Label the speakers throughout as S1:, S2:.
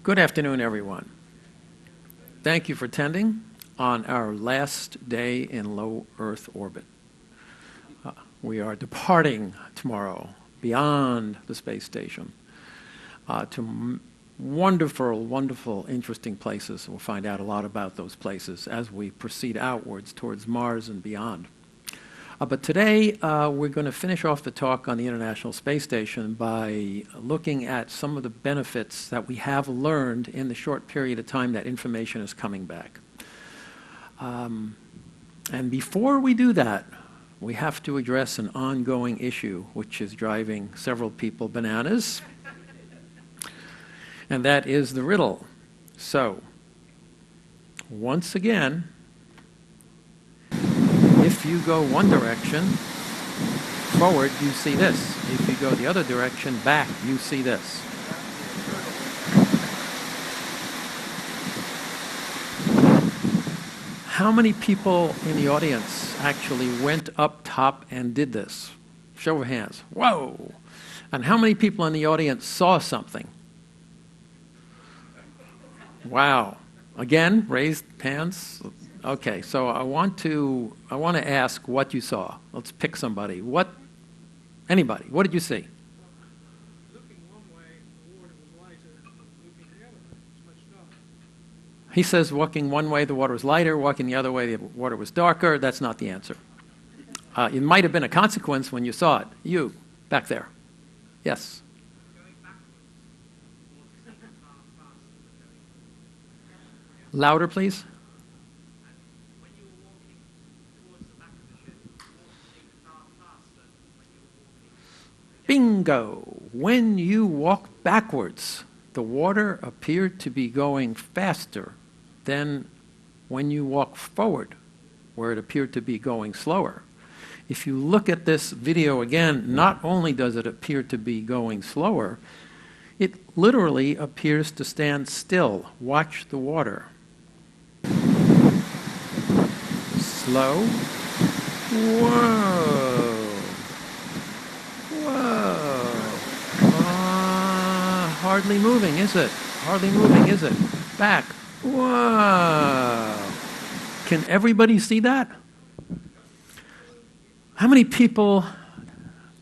S1: Good afternoon, everyone. Thank you for attending on our last day in low Earth orbit. We are departing tomorrow beyond the space station to wonderful, wonderful, interesting places. We'll find out a lot about those places as we proceed outwards towards Mars and beyond. But today, we're going to finish off the talk on the International Space Station by looking at some of the benefits that we have learned in the short period of time that information is coming back. And before we do that, we have to address an ongoing issue which is driving several people bananas, and that is the riddle. So, once again, if you go one direction, forward, you see this. If you go the other direction, back, you see this. How many people in the audience actually went up top and did this? Show of hands. Whoa! And how many people in the audience saw something? Wow. Again, raised hands. Okay, so I want to ask what you saw. Let's pick somebody. Anybody? What did you see?
S2: Looking one way, the water was lighter. Looking the other way, it's much darker.
S1: He says walking one way the water was lighter, walking the other way the water was darker. That's not the answer. It might have been a consequence when you saw it. You, back there. Yes? Louder, please. Bingo! When you walk backwards, the water appeared to be going faster than when you walk forward, where it appeared to be going slower. If you look at this video again, not only does it appear to be going slower, it literally appears to stand still. Watch the water. Slow. Whoa! Hardly moving, is it? Hardly moving, is it? Back. Whoa! Can everybody see that? How many people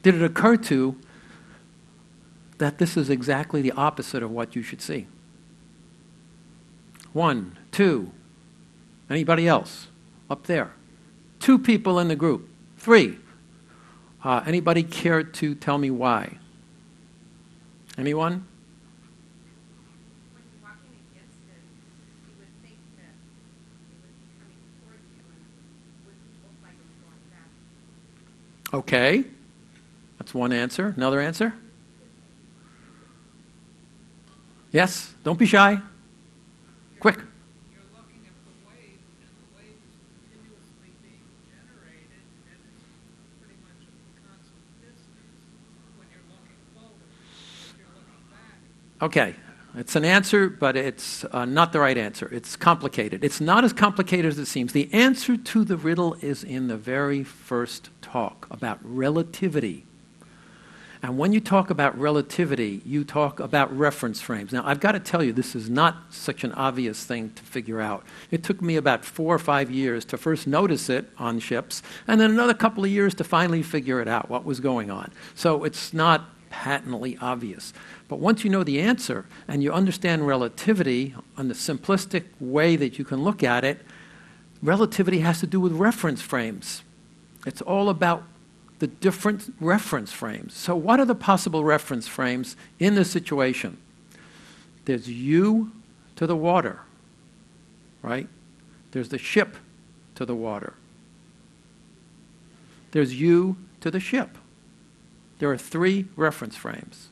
S1: did it occur to that this is exactly the opposite of what you should see? 1, 2. Anybody else? Up there. 2 people in the group. 3. Anybody care to tell me why? Anyone?
S3: When you're walking against it, you would think that it would be coming towards you and it wouldn't look like it was going back.
S1: Okay. That's one answer. Another answer? Yes? Don't be shy. Quick.
S2: You're looking at the wave, and the wave is continuously being generated, and it's pretty much a constant distance when you're looking forward. If you're looking back,
S1: Okay. It's an answer, but it's not the right answer. It's complicated. It's not as complicated as it seems. The answer to the riddle is in the very first talk about relativity. And when you talk about relativity, you talk about reference frames. Now, I've got to tell you, this is not such an obvious thing to figure out. It took me about 4 or 5 years to first notice it on ships, and then another couple of years to finally figure it out, what was going on. So it's not patently obvious. But once you know the answer and you understand relativity on the simplistic way that you can look at it, relativity has to do with reference frames. It's all about the different reference frames. So what are the possible reference frames in this situation? There's you to the water, right? There's the ship to the water. There's you to the ship. There are 3 reference frames.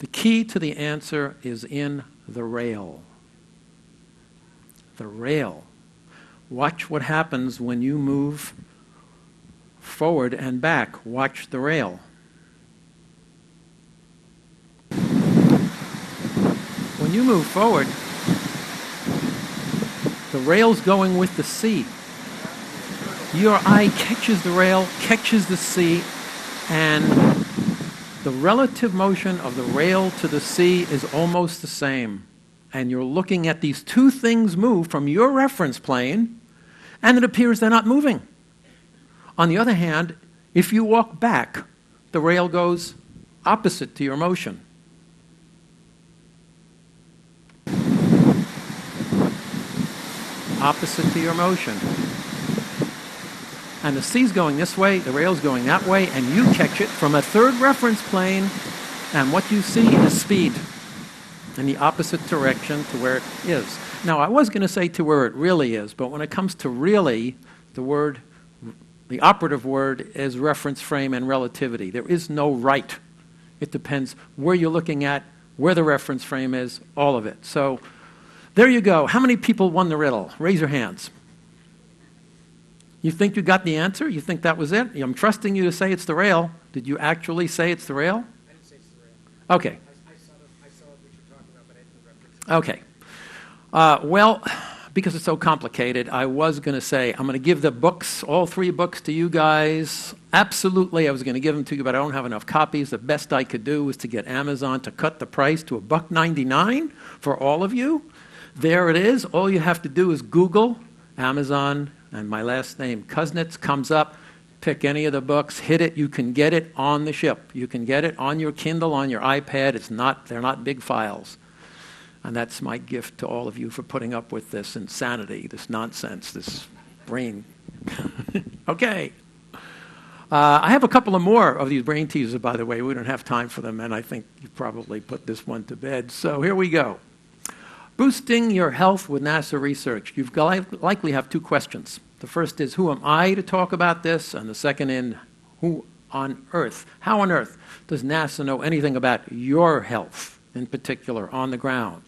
S1: The key to the answer is in the rail. The rail. Watch what happens when you move forward and back. Watch the rail. When you move forward, the rail's going with the sea. Your eye catches the rail, catches the sea, and the relative motion of the rail to the sea is almost the same. and you're looking at these two things move from your reference plane, and it appears they're not moving. On the other hand, if you walk back, the rail goes opposite to your motion. Opposite to your motion. And the C's going this way, the rail's going that way, and you catch it from a third reference plane, and what you see is speed in the opposite direction to where it is. Now, I was going to say to where it really is, but when it comes to really, the operative word is reference frame and relativity. There is no right. It depends where you're looking at, where the reference frame is, all of it. So there you go. How many people won the riddle? Raise your hands. You think you got the answer? You think that was it? I'm trusting you to say it's the rail. Did you actually say it's the rail?
S4: I didn't say it's the rail.
S1: Okay.
S4: I saw what you're talking about, but I didn't reference it.
S1: Okay. Well, because it's so complicated, I was going to say I'm going to give the books, all 3 books, to you guys. Absolutely, I was going to give them to you, but I don't have enough copies. The best I could do was to get Amazon to cut the price to $1.99 for all of you. There it is. All you have to do is Google Amazon and my last name, Kuznets, comes up. Pick any of the books, hit it. You can get it on the ship. You can get it on your Kindle, on your iPad. They're not big files. And that's my gift to all of you for putting up with this insanity, this nonsense, this brain. Okay. I have a couple of more of these brain teasers, by the way. We don't have time for them, and I think you probably put this one to bed. So here we go. Boosting your health with NASA research. You likely have 2 questions. The first is, who am I to talk about this? And the second is, how on earth does NASA know anything about your health, in particular, on the ground?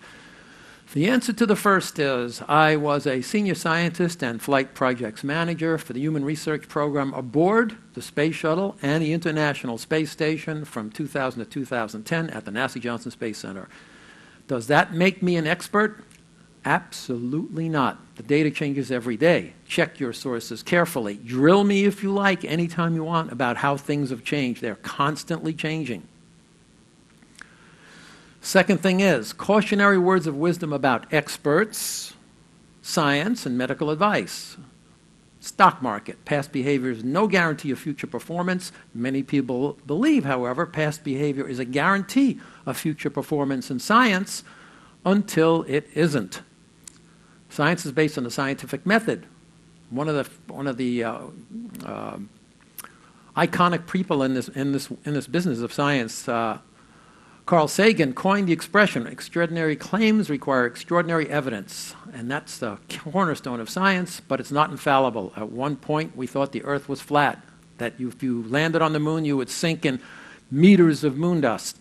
S1: The answer to the first is, I was a senior scientist and flight projects manager for the human research program aboard the Space Shuttle and the International Space Station from 2000 to 2010 at the NASA Johnson Space Center. Does that make me an expert? Absolutely not. The data changes every day. Check your sources carefully. Drill me if you like, anytime you want, about how things have changed. They're constantly changing. Second thing is, cautionary words of wisdom about experts, science, and medical advice. Stock market. Past behavior is no guarantee of future performance. Many people believe, however, past behavior is a guarantee of future performance in science until it isn't. Science is based on the scientific method. One of the iconic people in this business of science, Carl Sagan, coined the expression, extraordinary claims require extraordinary evidence. And that's the cornerstone of science, but it's not infallible. At one point, we thought the Earth was flat, that if you landed on the moon, you would sink in meters of moon dust,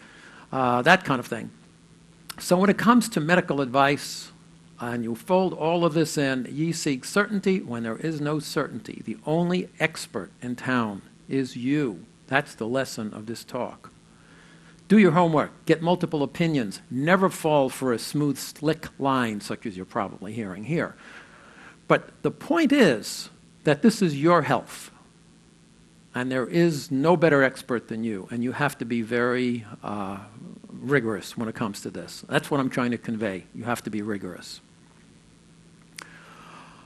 S1: that kind of thing. So when it comes to medical advice, and you fold all of this in, ye seek certainty when there is no certainty. The only expert in town is you. That's the lesson of this talk. Do your homework. Get multiple opinions. Never fall for a smooth, slick line, such as you're probably hearing here. But the point is that this is your health. And there is no better expert than you. And you have to be very rigorous when it comes to this. That's what I'm trying to convey. You have to be rigorous.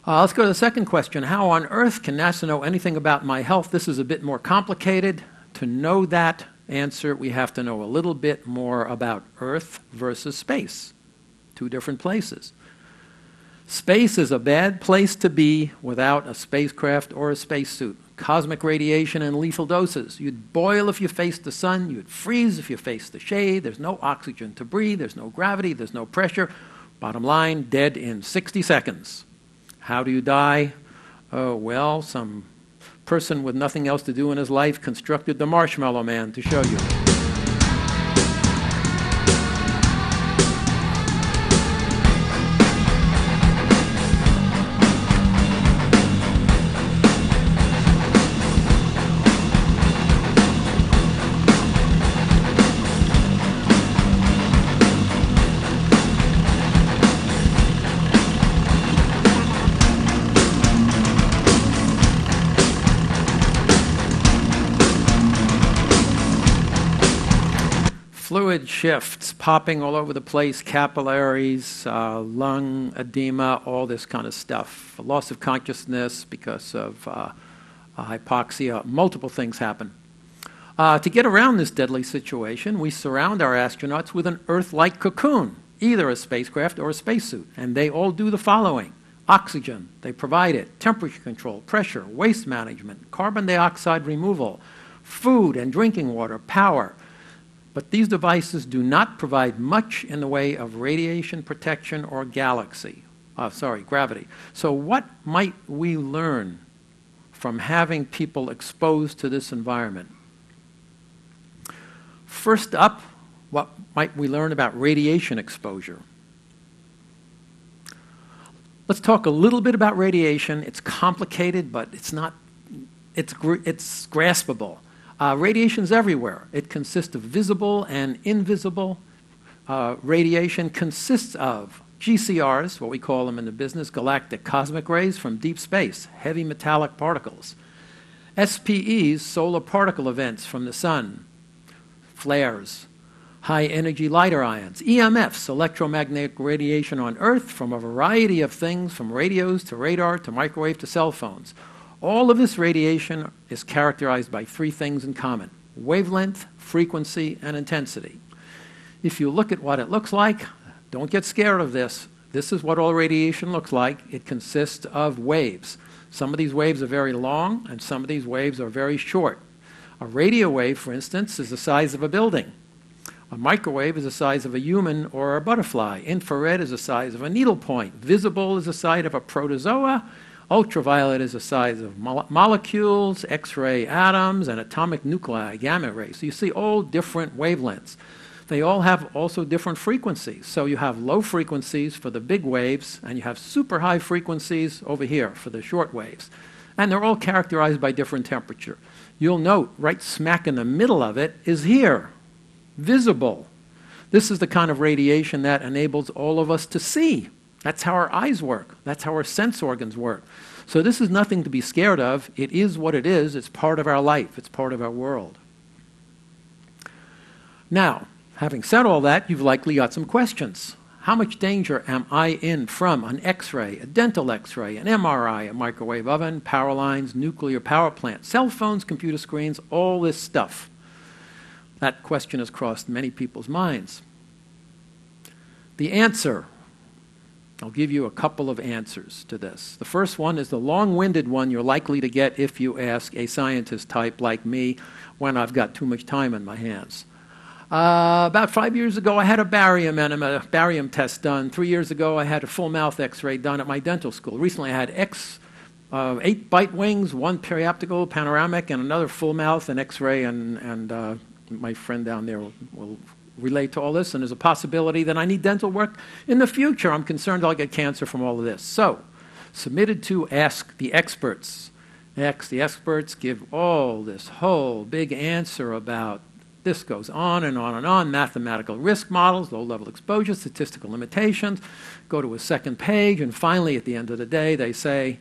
S1: Let's go to the second question. How on earth can NASA know anything about my health? This is a bit more complicated. To know that answer, we have to know a little bit more about Earth versus space. 2 different places. Space is a bad place to be without a spacecraft or a spacesuit. Cosmic radiation in lethal doses. You'd boil if you faced the sun. You'd freeze if you faced the shade. There's no oxygen to breathe. There's no gravity. There's no pressure. Bottom line, dead in 60 seconds. How do you die? Oh, well, some person with nothing else to do in his life constructed the Marshmallow Man to show you. red shifts popping all over the place, capillaries, lung edema, all this kind of stuff. Loss of consciousness because of hypoxia. Multiple things happen. To get around this deadly situation, we surround our astronauts with an Earth-like cocoon, either a spacecraft or a spacesuit, and they all do the following. Oxygen, they provide it. Temperature control, pressure, waste management, carbon dioxide removal, food and drinking water, power. But these devices do not provide much in the way of radiation protection or gravity. So what might we learn from having people exposed to this environment? First up, what might we learn about radiation exposure? Let's talk a little bit about radiation. It's complicated, but it's graspable. Radiation's everywhere. It consists of visible and invisible. Radiation consists of GCRs, what we call them in the business, galactic cosmic rays from deep space, heavy metallic particles. SPEs, solar particle events from the sun, flares, high-energy lighter ions, EMFs, electromagnetic radiation on Earth from a variety of things, from radios to radar to microwave to cell phones. All of this radiation is characterized by three things in common: wavelength, frequency, and intensity. If you look at what it looks like, don't get scared of this. This is what all radiation looks like. It consists of waves. Some of these waves are very long, and some of these waves are very short. A radio wave, for instance, is the size of a building. A microwave is the size of a human or a butterfly. Infrared is the size of a needlepoint. Visible is the size of a protozoa. Ultraviolet is the size of molecules, X-ray atoms, and atomic nuclei, gamma rays. So you see all different wavelengths. They all have also different frequencies. So you have low frequencies for the big waves, and you have super high frequencies over here for the short waves. And they're all characterized by different temperature. You'll note right smack in the middle of it is here, visible. This is the kind of radiation that enables all of us to see. That's how our eyes work. That's how our sense organs work. So this is nothing to be scared of. It is what it is. It's part of our life. It's part of our world. Now, having said all that, you've likely got some questions. How much danger am I in from an X-ray, a dental X-ray, an MRI, a microwave oven, power lines, nuclear power plant, cell phones, computer screens, all this stuff? That question has crossed many people's minds. The answer, I'll give you a couple of answers to this. The first one is the long-winded one you're likely to get if you ask a scientist type like me when I've got too much time in my hands. About 5 years ago, I had a barium test done. 3 years ago, I had a full mouth X-ray done at my dental school. Recently, I had 8 bite wings, 1 perioptical, panoramic, and another full mouth and X-ray, and my friend down there will relate to all this, and there's a possibility that I need dental work in the future. I'm concerned I'll get cancer from all of this. So, submitted to Ask the Experts. Ask the Experts, give all this whole big answer about this goes on and on and on, mathematical risk models, low-level exposure, statistical limitations, go to a second page, and finally, at the end of the day, they say,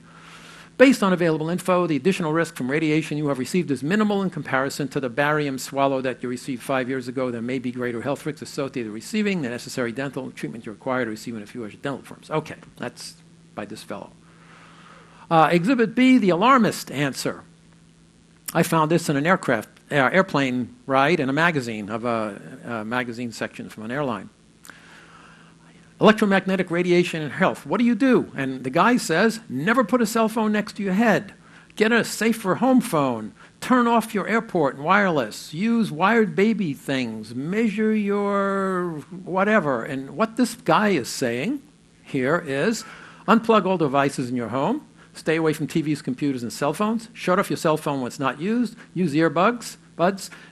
S1: based on available info, the additional risk from radiation you have received is minimal in comparison to the barium swallow that you received 5 years ago. There may be greater health risks associated with receiving the necessary dental treatment you require to receive in a few dental firms. Okay, that's by this fellow. Exhibit B, the alarmist answer. I found this in an airplane ride in a magazine, of a magazine section from an airline. Electromagnetic radiation and health. What do you do? And the guy says, never put a cell phone next to your head. Get a safer home phone. Turn off your airport and wireless. Use wired baby things. Measure your whatever. And what this guy is saying here is, unplug all devices in your home. Stay away from TVs, computers, and cell phones. Shut off your cell phone when it's not used. Use earbuds.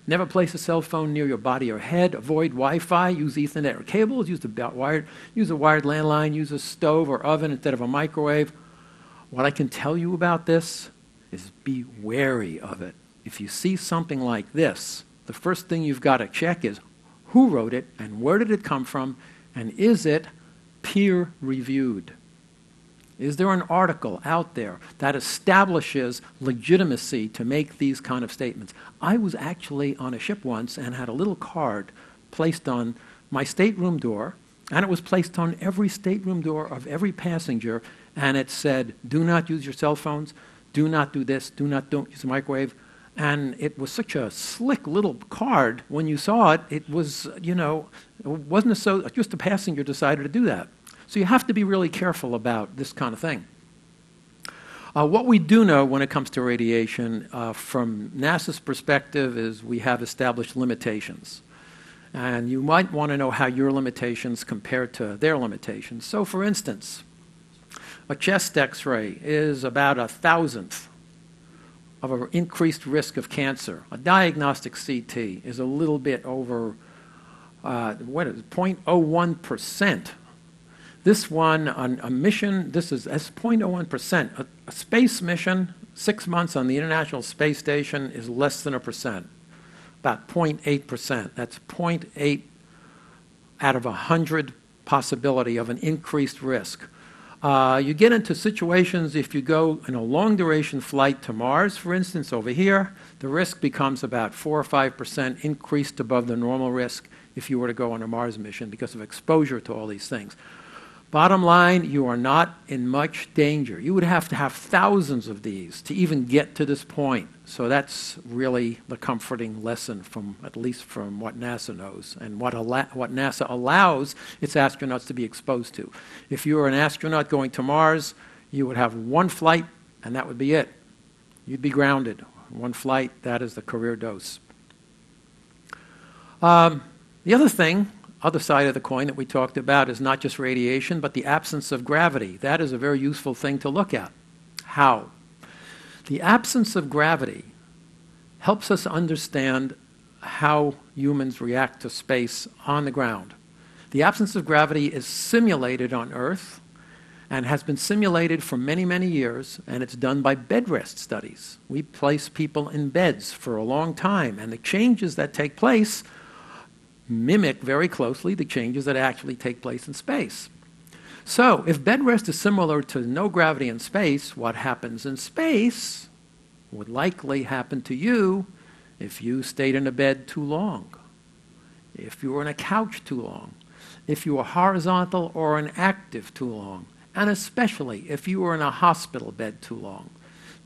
S1: Never place a cell phone near your body or head. Avoid Wi-Fi. Use Ethernet or cables. Use a wired landline. Use a stove or oven instead of a microwave. What I can tell you about this is be wary of it. If you see something like this, the first thing you've got to check is who wrote it and where did it come from, and is it peer-reviewed? Is there an article out there that establishes legitimacy to make these kind of statements? I was actually on a ship once and had a little card placed on my stateroom door, and it was placed on every stateroom door of every passenger, and it said, do not use your cell phones, do not do this, don't use the microwave. And it was such a slick little card. When you saw it, it was, it wasn't just a passenger decided to do that. So you have to be really careful about this kind of thing. What we do know when it comes to radiation, from NASA's perspective, is we have established limitations. And you might want to know how your limitations compare to their limitations. So, for instance, a chest X-ray is about 1,000th of an increased risk of cancer. A diagnostic CT is a little bit over, 0.01%. This one, on a mission, that's 0.01%. A space mission, 6 months on the International Space Station, is less than 1%, about 0.8%. That's 0.8 out of 100 possibility of an increased risk. You get into situations if you go in a long-duration flight to Mars, for instance, over here, the risk becomes about 4 or 5% increased above the normal risk if you were to go on a Mars mission because of exposure to all these things. Bottom line, you are not in much danger. You would have to have thousands of these to even get to this point. So that's really the comforting lesson from, at least from what NASA knows and what NASA allows its astronauts to be exposed to. If you were an astronaut going to Mars, you would have one flight and that would be it. You'd be grounded. One flight, that is the career dose. The other side of the coin that we talked about is not just radiation, but the absence of gravity. That is a very useful thing to look at. How? The absence of gravity helps us understand how humans react to space on the ground. The absence of gravity is simulated on Earth and has been simulated for many, many years, and it's done by bed rest studies. We place people in beds for a long time, and the changes that take place mimic very closely the changes that actually take place in space. So, if bed rest is similar to no gravity in space, what happens in space would likely happen to you if you stayed in a bed too long, if you were on a couch too long, if you were horizontal or inactive too long, and especially if you were in a hospital bed too long.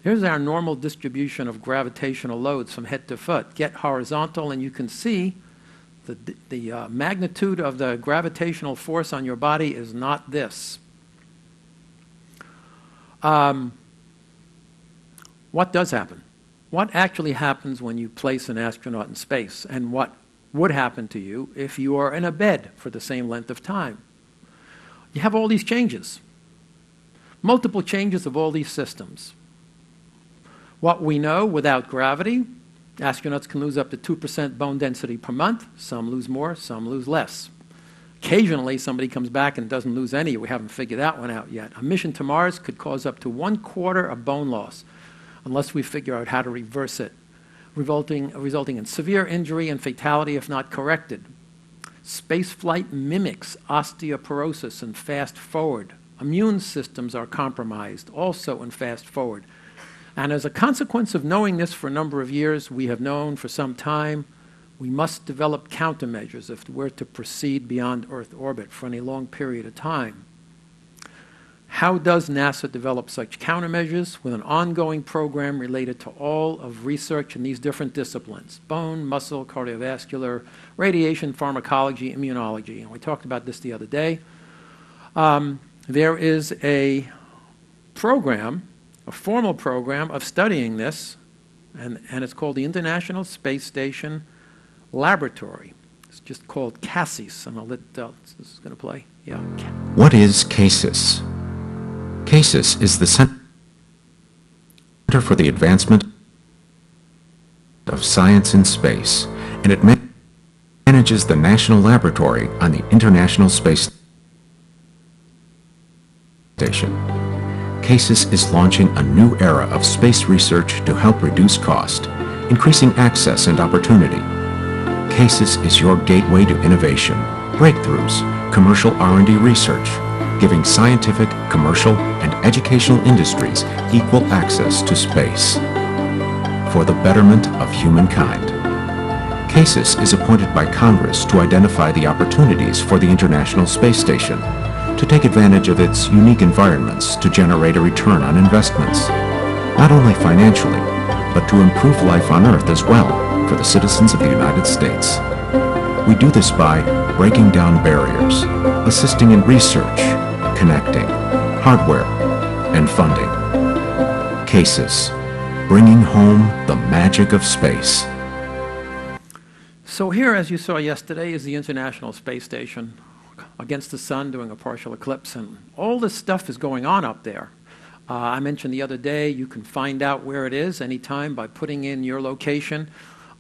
S1: Here's our normal distribution of gravitational loads from head to foot. Get horizontal and you can see the magnitude of the gravitational force on your body is not this. What does happen? What actually happens when you place an astronaut in space, and what would happen to you if you are in a bed for the same length of time? You have all these changes, multiple changes of all these systems. What we know, without gravity, astronauts can lose up to 2% bone density per month. Some lose more, some lose less. Occasionally, somebody comes back and doesn't lose any. We haven't figured that one out yet. A mission to Mars could cause up to 1/4 of bone loss unless we figure out how to reverse it, resulting in severe injury and fatality if not corrected. Spaceflight mimics osteoporosis in fast forward. Immune systems are compromised also in fast forward. And as a consequence of knowing this for a number of years, we have known for some time we must develop countermeasures if we're to proceed beyond Earth orbit for any long period of time. How does NASA develop such countermeasures? With an ongoing program related to all of research in these different disciplines: bone, muscle, cardiovascular, radiation, pharmacology, immunology. And we talked about this the other day. There is a program, a formal program of studying this, and it's called the International Space Station Laboratory. It's just called CASIS, and I'll let, this is going to play. Yeah.
S5: What is CASIS? CASIS is the Center for the Advancement of Science in Space, and it manages the National Laboratory on the International Space Station. CASIS is launching a new era of space research to help reduce cost, increasing access and opportunity. CASIS is your gateway to innovation, breakthroughs, commercial R&D research, giving scientific, commercial, and educational industries equal access to space for the betterment of humankind. CASIS is appointed by Congress to identify the opportunities for the International Space Station, to take advantage of its unique environments to generate a return on investments, not only financially, but to improve life on Earth as well for the citizens of the United States. We do this by breaking down barriers, assisting in research, connecting, hardware, and funding. CASIS, bringing home the magic of space.
S1: So here, as you saw yesterday, is the International Space Station against the sun doing a partial eclipse, and all this stuff is going on up there. I mentioned the other day you can find out where it is anytime by putting in your location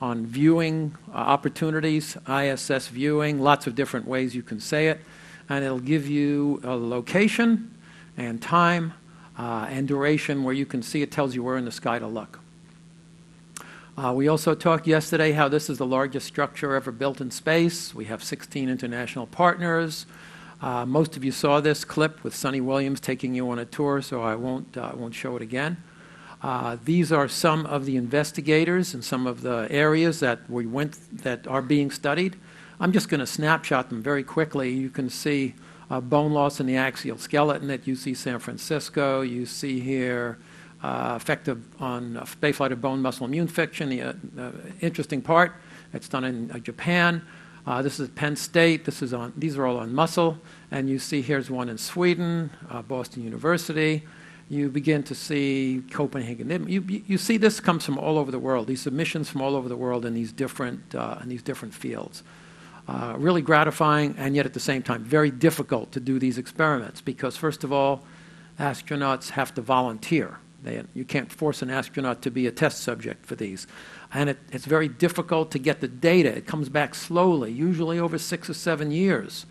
S1: on viewing opportunities, ISS viewing, lots of different ways you can say it, and it'll give you a location and time and duration where you can see. It tells you where in the sky to look. We also talked yesterday how this is the largest structure ever built in space. We have 16 international partners. Most of you saw this clip with Sonny Williams taking you on a tour, so I won't show it again. These are some of the investigators and some of the areas that are being studied. I'm just going to snapshot them very quickly. You can see bone loss in the axial skeleton at UC San Francisco. You see here effect on spaceflight of bone muscle immune fiction. The interesting part, it's done in Japan. This is Penn State. These are all on muscle. And you see here's one in Sweden, Boston University. You begin to see Copenhagen. You see this comes from all over the world. These submissions from all over the world in these different fields. Really gratifying, and yet at the same time very difficult to do these experiments because, first of all, astronauts have to volunteer. You can't force an astronaut to be a test subject for these. And it's very difficult to get the data. It comes back slowly, usually over 6 or 7 years.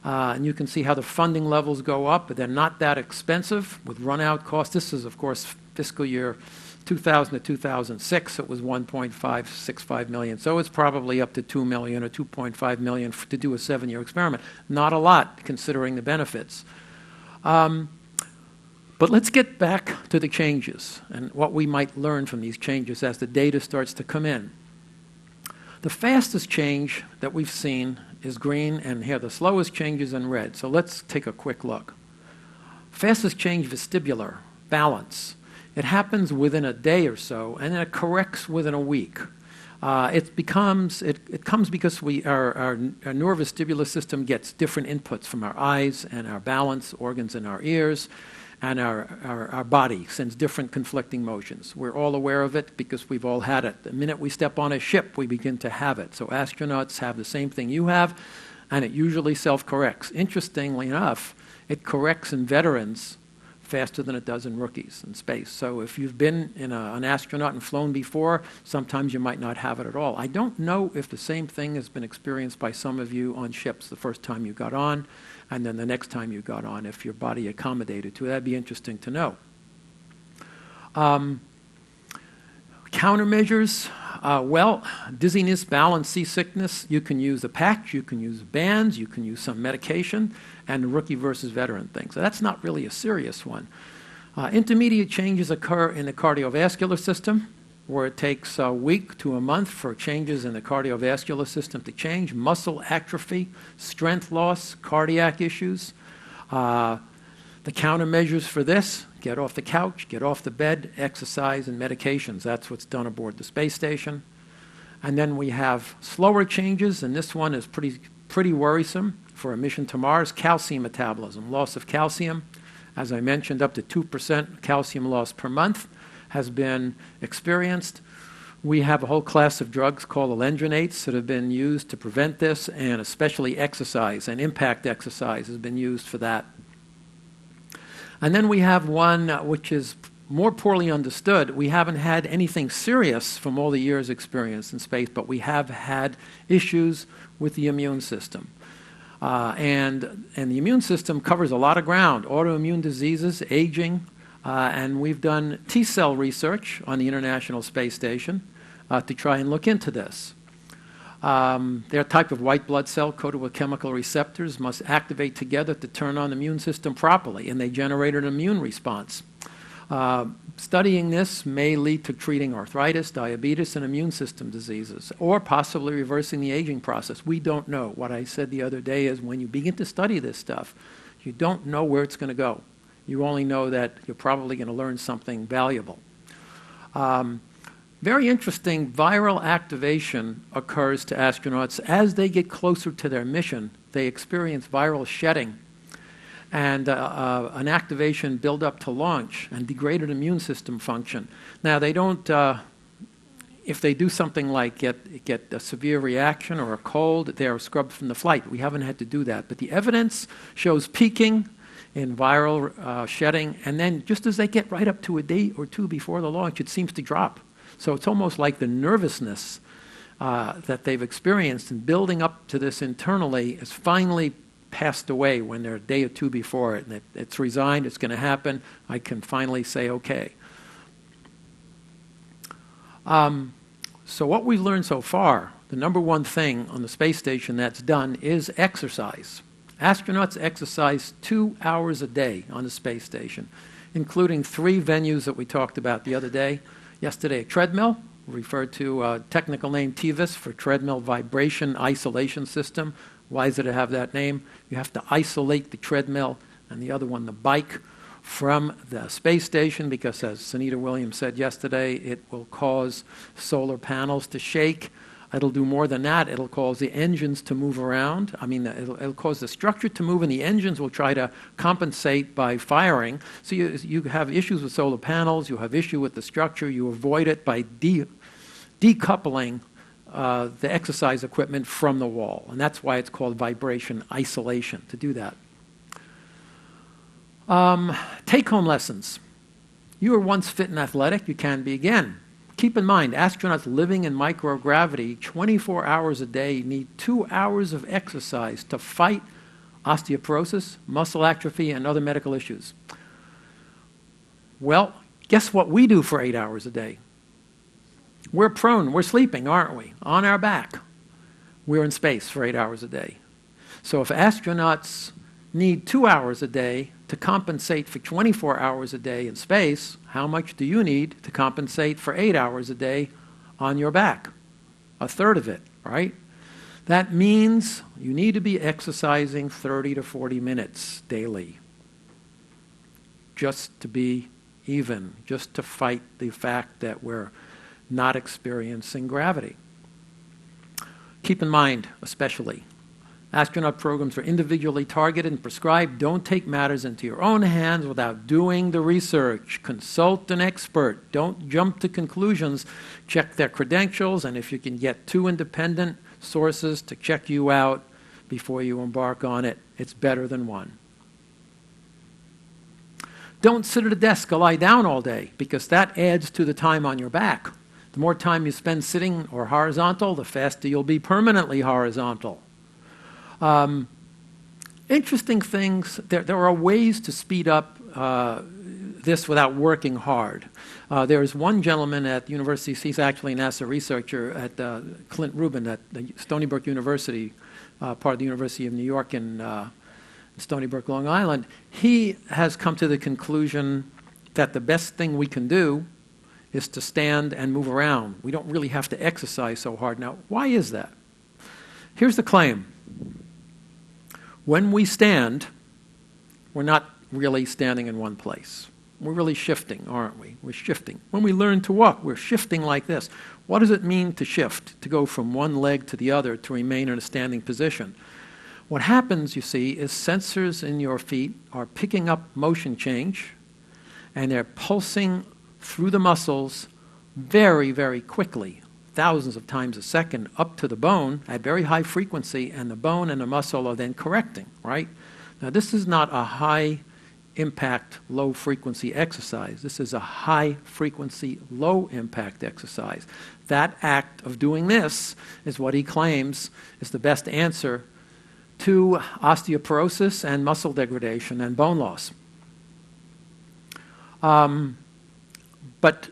S1: And you can see how the funding levels go up, but they're not that expensive with run-out costs. This is, of course, fiscal year 2000 to 2006. It was $1.565 million. So it's probably up to $2 million or $2.5 million to do a 7-year experiment. Not a lot, considering the benefits. But let's get back to the changes and what we might learn from these changes as the data starts to come in. The fastest change that we've seen is green, and here the slowest change is in red. So let's take a quick look. Fastest change, vestibular, balance. It happens within a day or so, and then it corrects within a week. It comes because our neurovestibular system gets different inputs from our eyes and our balance organs in our ears, and our body sends different conflicting motions. We're all aware of it because we've all had it. The minute we step on a ship, we begin to have it. So astronauts have the same thing you have, and it usually self-corrects. Interestingly enough, it corrects in veterans faster than it does in rookies in space. So if you've been an astronaut and flown before, sometimes you might not have it at all. I don't know if the same thing has been experienced by some of you on ships the first time you got on, and then the next time you got on, if your body accommodated to it. That'd be interesting to know. Countermeasures, well, dizziness, balance, seasickness, you can use a patch, you can use bands, you can use some medication, and rookie versus veteran thing. So that's not really a serious one. Intermediate changes occur in the cardiovascular system, where it takes a week to a month for changes in the cardiovascular system to change. Muscle atrophy, strength loss, cardiac issues. The countermeasures for this, get off the couch, get off the bed, exercise, and medications. That's what's done aboard the space station. And then we have slower changes, and this one is pretty worrisome for a mission to Mars. Calcium metabolism, loss of calcium. As I mentioned, up to 2% calcium loss per month has been experienced. We have a whole class of drugs called alendronates that have been used to prevent this, and especially exercise and impact exercise has been used for that. And then we have one which is more poorly understood. We haven't had anything serious from all the years experience in space, but we have had issues with the immune system. And the immune system covers a lot of ground: autoimmune diseases, aging, and we've done T-cell research on the International Space Station to try and look into this. They're a type of white blood cell coated with chemical receptors, must activate together to turn on the immune system properly, and they generate an immune response. Studying this may lead to treating arthritis, diabetes, and immune system diseases, or possibly reversing the aging process. We don't know. What I said the other day is when you begin to study this stuff, you don't know where it's going to go. You only know that you're probably going to learn something valuable. Very interesting, viral activation occurs to astronauts as they get closer to their mission. They experience viral shedding and an activation build up to launch and degraded immune system function. Now, they don't, if they do something like get a severe reaction or a cold, they are scrubbed from the flight. We haven't had to do that. But the evidence shows peaking in viral shedding, and then just as they get right up to a day or two before the launch, it seems to drop. So it's almost like the nervousness that they've experienced in building up to this internally is finally passed away when they're a day or two before it, and it's resigned, it's going to happen, I can finally say okay. So what we've learned so far, the number one thing on the space station that's done is exercise. Astronauts exercise 2 hours a day on the space station, including 3 venues that we talked about the other day. Yesterday, a treadmill, referred to technical name TVIS for Treadmill Vibration Isolation System. Why does it have that name? You have to isolate the treadmill and the other one, the bike, from the space station because, as Sunita Williams said yesterday, it will cause solar panels to shake. It'll do more than that. It'll cause the engines to move around. I mean, it'll cause the structure to move, and the engines will try to compensate by firing. So you have issues with solar panels. You have issue with the structure. You avoid it by decoupling the exercise equipment from the wall. And that's why it's called vibration isolation, to do that. Take-home lessons. You were once fit and athletic. You can be again. Keep in mind, astronauts living in microgravity 24 hours a day need 2 hours of exercise to fight osteoporosis, muscle atrophy, and other medical issues. Well, guess what we do for 8 hours a day? We're prone, we're sleeping, aren't we? On our back. We're in space for 8 hours a day. So if astronauts need 2 hours a day to compensate for 24 hours a day in space, how much do you need to compensate for 8 hours a day on your back? A third of it, right? That means you need to be exercising 30 to 40 minutes daily just to be even, just to fight the fact that we're not experiencing gravity. Keep in mind, especially, astronaut programs are individually targeted and prescribed. Don't take matters into your own hands without doing the research. Consult an expert. Don't jump to conclusions. Check their credentials, and if you can get 2 independent sources to check you out before you embark on it, it's better than 1. Don't sit at a desk or lie down all day, because that adds to the time on your back. The more time you spend sitting or horizontal, the faster you'll be permanently horizontal. Interesting things, there are ways to speed up this without working hard. There's one gentleman at the university, he's actually a NASA researcher at Clint Rubin at the Stony Brook University, part of the University of New York in Stony Brook, Long Island. He has come to the conclusion that the best thing we can do is to stand and move around. We don't really have to exercise so hard. Now, why is that? Here's the claim. When we stand, we're not really standing in one place. We're really shifting, aren't we? We're shifting. When we learn to walk, we're shifting like this. What does it mean to shift, to go from one leg to the other, to remain in a standing position? What happens, you see, is sensors in your feet are picking up motion change, and they're pulsing through the muscles very, very quickly, thousands of times a second, up to the bone at very high frequency, and the bone and the muscle are then correcting, right? Now, this is not a high-impact, low-frequency exercise. This is a high-frequency, low-impact exercise. That act of doing this is what he claims is the best answer to osteoporosis and muscle degradation and bone loss. But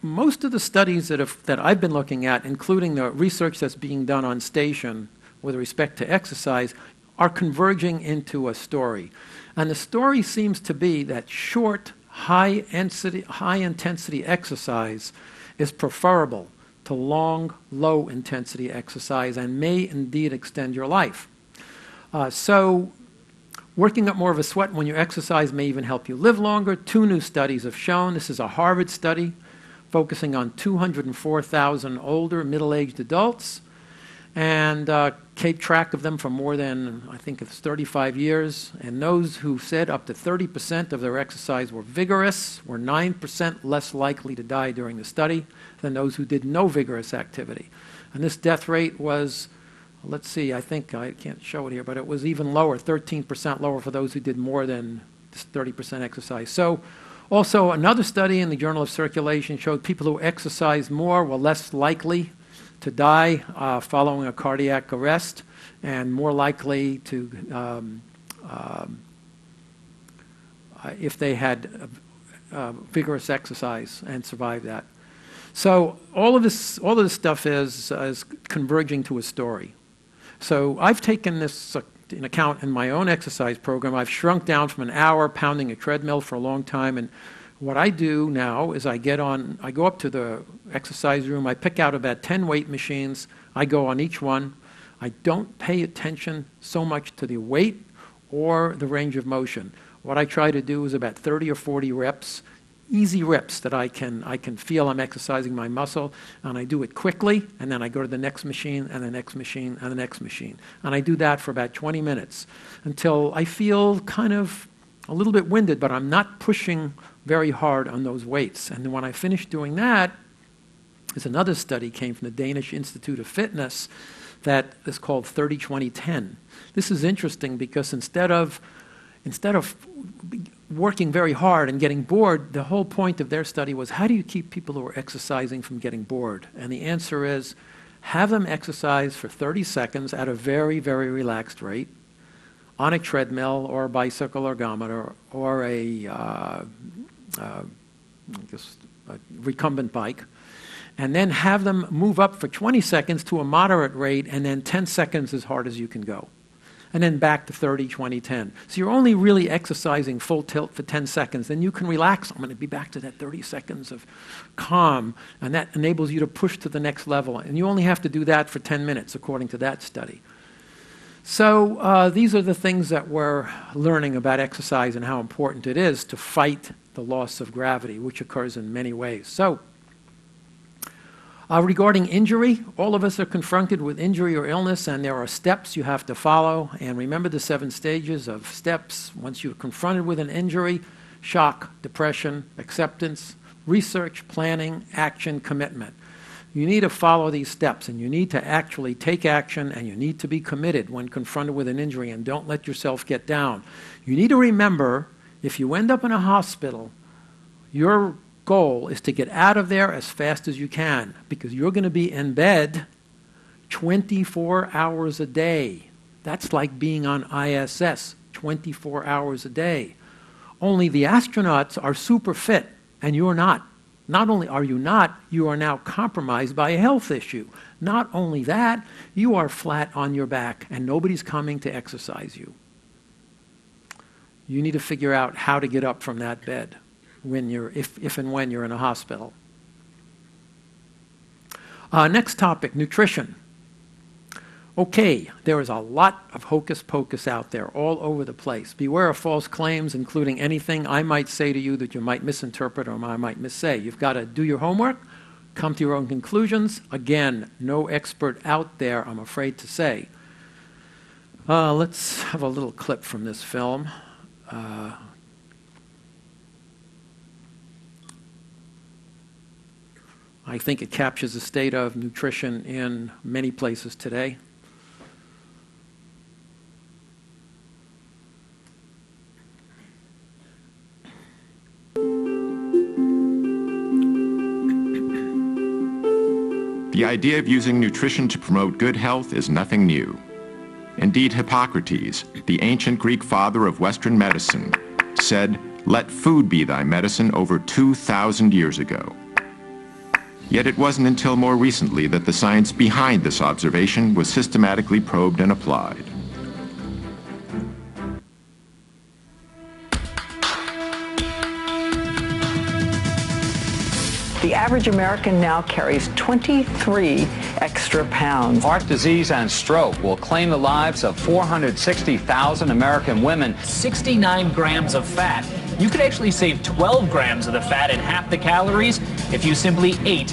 S1: most of the studies that I've been looking at, including the research that's being done on station with respect to exercise, are converging into a story. And the story seems to be that short, high-intensity exercise is preferable to long, low-intensity exercise and may indeed extend your life. So working up more of a sweat when you exercise may even help you live longer. 2 new studies have shown, this is a Harvard study focusing on 204,000 older middle-aged adults, and kept track of them for more than, I think it's 35 years. And those who said up to 30% of their exercise were vigorous were 9% less likely to die during the study than those who did no vigorous activity. And this death rate was, let's see, I think I can't show it here, but it was even lower, 13% lower for those who did more than 30% exercise. So also another study in the Journal of Circulation showed people who exercised more were less likely to die following a cardiac arrest and more likely to, if they had vigorous exercise and survived that. So all of this stuff is converging to a story. So I've taken this in account in my own exercise program. I've shrunk down from an hour pounding a treadmill for a long time, and what I do now is I go up to the exercise room, I pick out about 10 weight machines, I go on each one. I don't pay attention so much to the weight or the range of motion. What I try to do is about 30 or 40 reps, easy reps that I can feel I'm exercising my muscle, and I do it quickly, and then I go to the next machine and the next machine and the next machine. And I do that for about 20 minutes until I feel kind of a little bit winded, but I'm not pushing very hard on those weights. And then when I finish doing that, there's another study came from the Danish Institute of Fitness that is called 30-20-10. This is interesting because instead of working very hard and getting bored, the whole point of their study was, how do you keep people who are exercising from getting bored? And the answer is, have them exercise for 30 seconds at a very, very relaxed rate on a treadmill or a bicycle ergometer or a recumbent bike, and then have them move up for 20 seconds to a moderate rate, and then 10 seconds as hard as you can go. And then back to 30, 20, 10. So you're only really exercising full tilt for 10 seconds. Then you can relax. I'm going to be back to that 30 seconds of calm, and that enables you to push to the next level. And you only have to do that for 10 minutes, according to that study. So these are the things that we're learning about exercise and how important it is to fight the loss of gravity, which occurs in many ways. So regarding injury, all of us are confronted with injury or illness, and there are steps you have to follow. And remember the 7 stages of steps. Once you're confronted with an injury: shock, depression, acceptance, research, planning, action, commitment. You need to follow these steps, and you need to actually take action, and you need to be committed when confronted with an injury, and don't let yourself get down. You need to remember, if you end up in a hospital, your goal is to get out of there as fast as you can, because you're going to be in bed 24 hours a day. That's like being on ISS 24 hours a day. Only the astronauts are super fit, and you're not. Not only are you not, you are now compromised by a health issue. Not only that, you are flat on your back, and nobody's coming to exercise you. You need to figure out how to get up from that bed when if and when you're in a hospital. Next topic, nutrition. Okay, there is a lot of hocus pocus out there all over the place. Beware of false claims, including anything I might say to you that you might misinterpret or I might missay. You've got to do your homework, come to your own conclusions. Again, no expert out there, I'm afraid to say. Let's have a little clip from this film. I think it captures the state of nutrition in many places today.
S5: The idea of using nutrition to promote good health is nothing new. Indeed, Hippocrates, the ancient Greek father of Western medicine, said, "Let food be thy medicine," over 2,000 years ago. Yet it wasn't until more recently that the science behind this observation was systematically probed and applied.
S6: The average American now carries 23 extra pounds.
S7: Heart disease and stroke will claim the lives of 460,000 American women.
S8: 69 grams of fat. You could actually save 12 grams of the fat and half the calories if you simply ate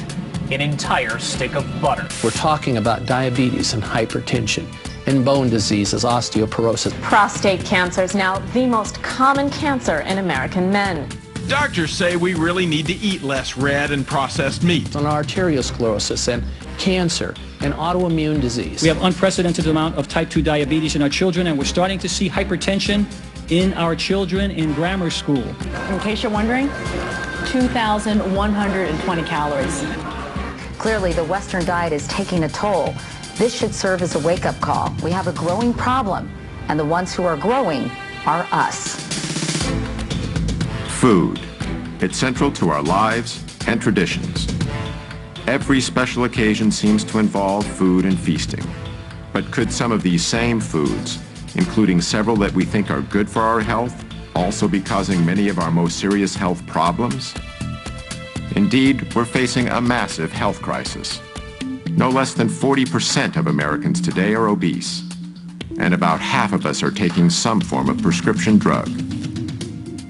S8: an entire stick of butter.
S9: We're talking about diabetes and hypertension and bone diseases, osteoporosis.
S10: Prostate cancer is now the most common cancer in American men.
S11: Doctors say we really need to eat less red and processed meat.
S9: On arteriosclerosis and cancer and autoimmune disease.
S12: We have unprecedented amount of type 2 diabetes in our children, and we're starting to see hypertension in our children in grammar school.
S6: In case you're wondering, 2,120 calories.
S13: Clearly, the Western diet is taking a toll. This should serve as a wake-up call. We have a growing problem, and the ones who are growing are us.
S5: Food. It's central to our lives and traditions. Every special occasion seems to involve food and feasting. But could some of these same foods, including several that we think are good for our health, also be causing many of our most serious health problems? Indeed, we're facing a massive health crisis. No less than 40% of Americans today are obese, and about half of us are taking some form of prescription drug.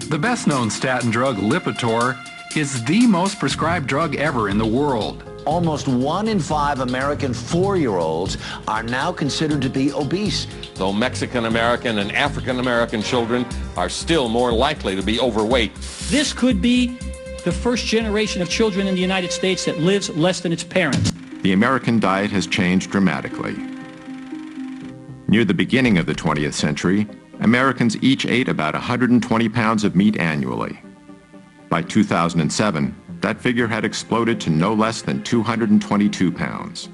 S7: The best-known statin drug, Lipitor, is the most prescribed drug ever in the world.
S14: Almost 1 in 5 American 4-year-olds are now considered to be obese.
S15: Though Mexican-American and African-American children are still more likely to be overweight.
S12: This could be the first generation of children in the United States that lives less than its parents.
S5: The American diet has changed dramatically. Near the beginning of the 20th century, Americans each ate about 120 pounds of meat annually. By 2007, that figure had exploded to no less than 222 pounds.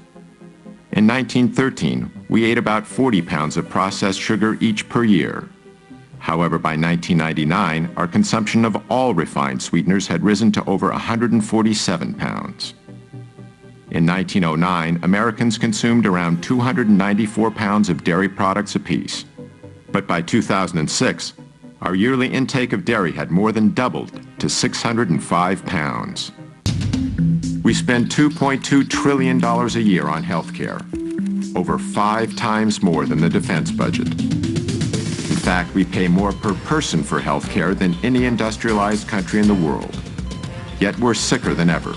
S5: In 1913, we ate about 40 pounds of processed sugar each per year. However, by 1999, our consumption of all refined sweeteners had risen to over 147 pounds. In 1909, Americans consumed around 294 pounds of dairy products apiece. But by 2006, our yearly intake of dairy had more than doubled to 605 pounds. We spend $2.2 trillion a year on health care, over 5 times more than the defense budget. In fact, we pay more per person for health care than any industrialized country in the world. Yet we're sicker than ever.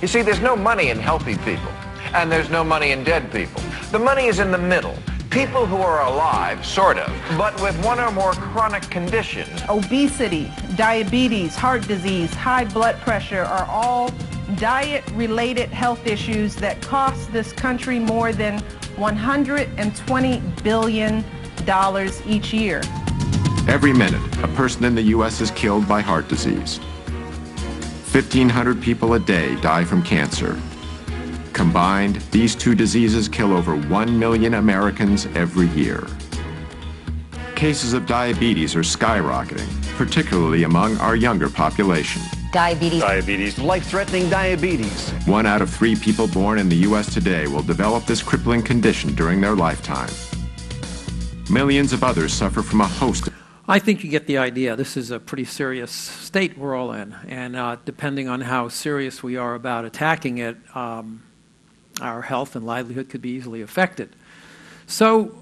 S4: You see, there's no money in healthy people, and there's no money in dead people. The money is in the middle. People who are alive, sort of, but with one or more chronic conditions.
S2: Obesity, diabetes, heart disease, high blood pressure are all diet-related health issues that cost this country more than $120 billion each year.
S5: Every minute, a person in the U.S. is killed by heart disease. 1,500 people a day die from cancer. Combined, these two diseases kill over 1 million Americans every year. Cases of diabetes are skyrocketing, particularly among our younger population.
S13: Diabetes.
S14: Life-threatening diabetes.
S5: 1 out of 3 people born in the U.S. today will develop this crippling condition during their lifetime. Millions of others suffer from a host of...
S1: I think you get the idea. This is a pretty serious state we're all in, and depending on how serious we are about attacking it, our health and livelihood could be easily affected. So,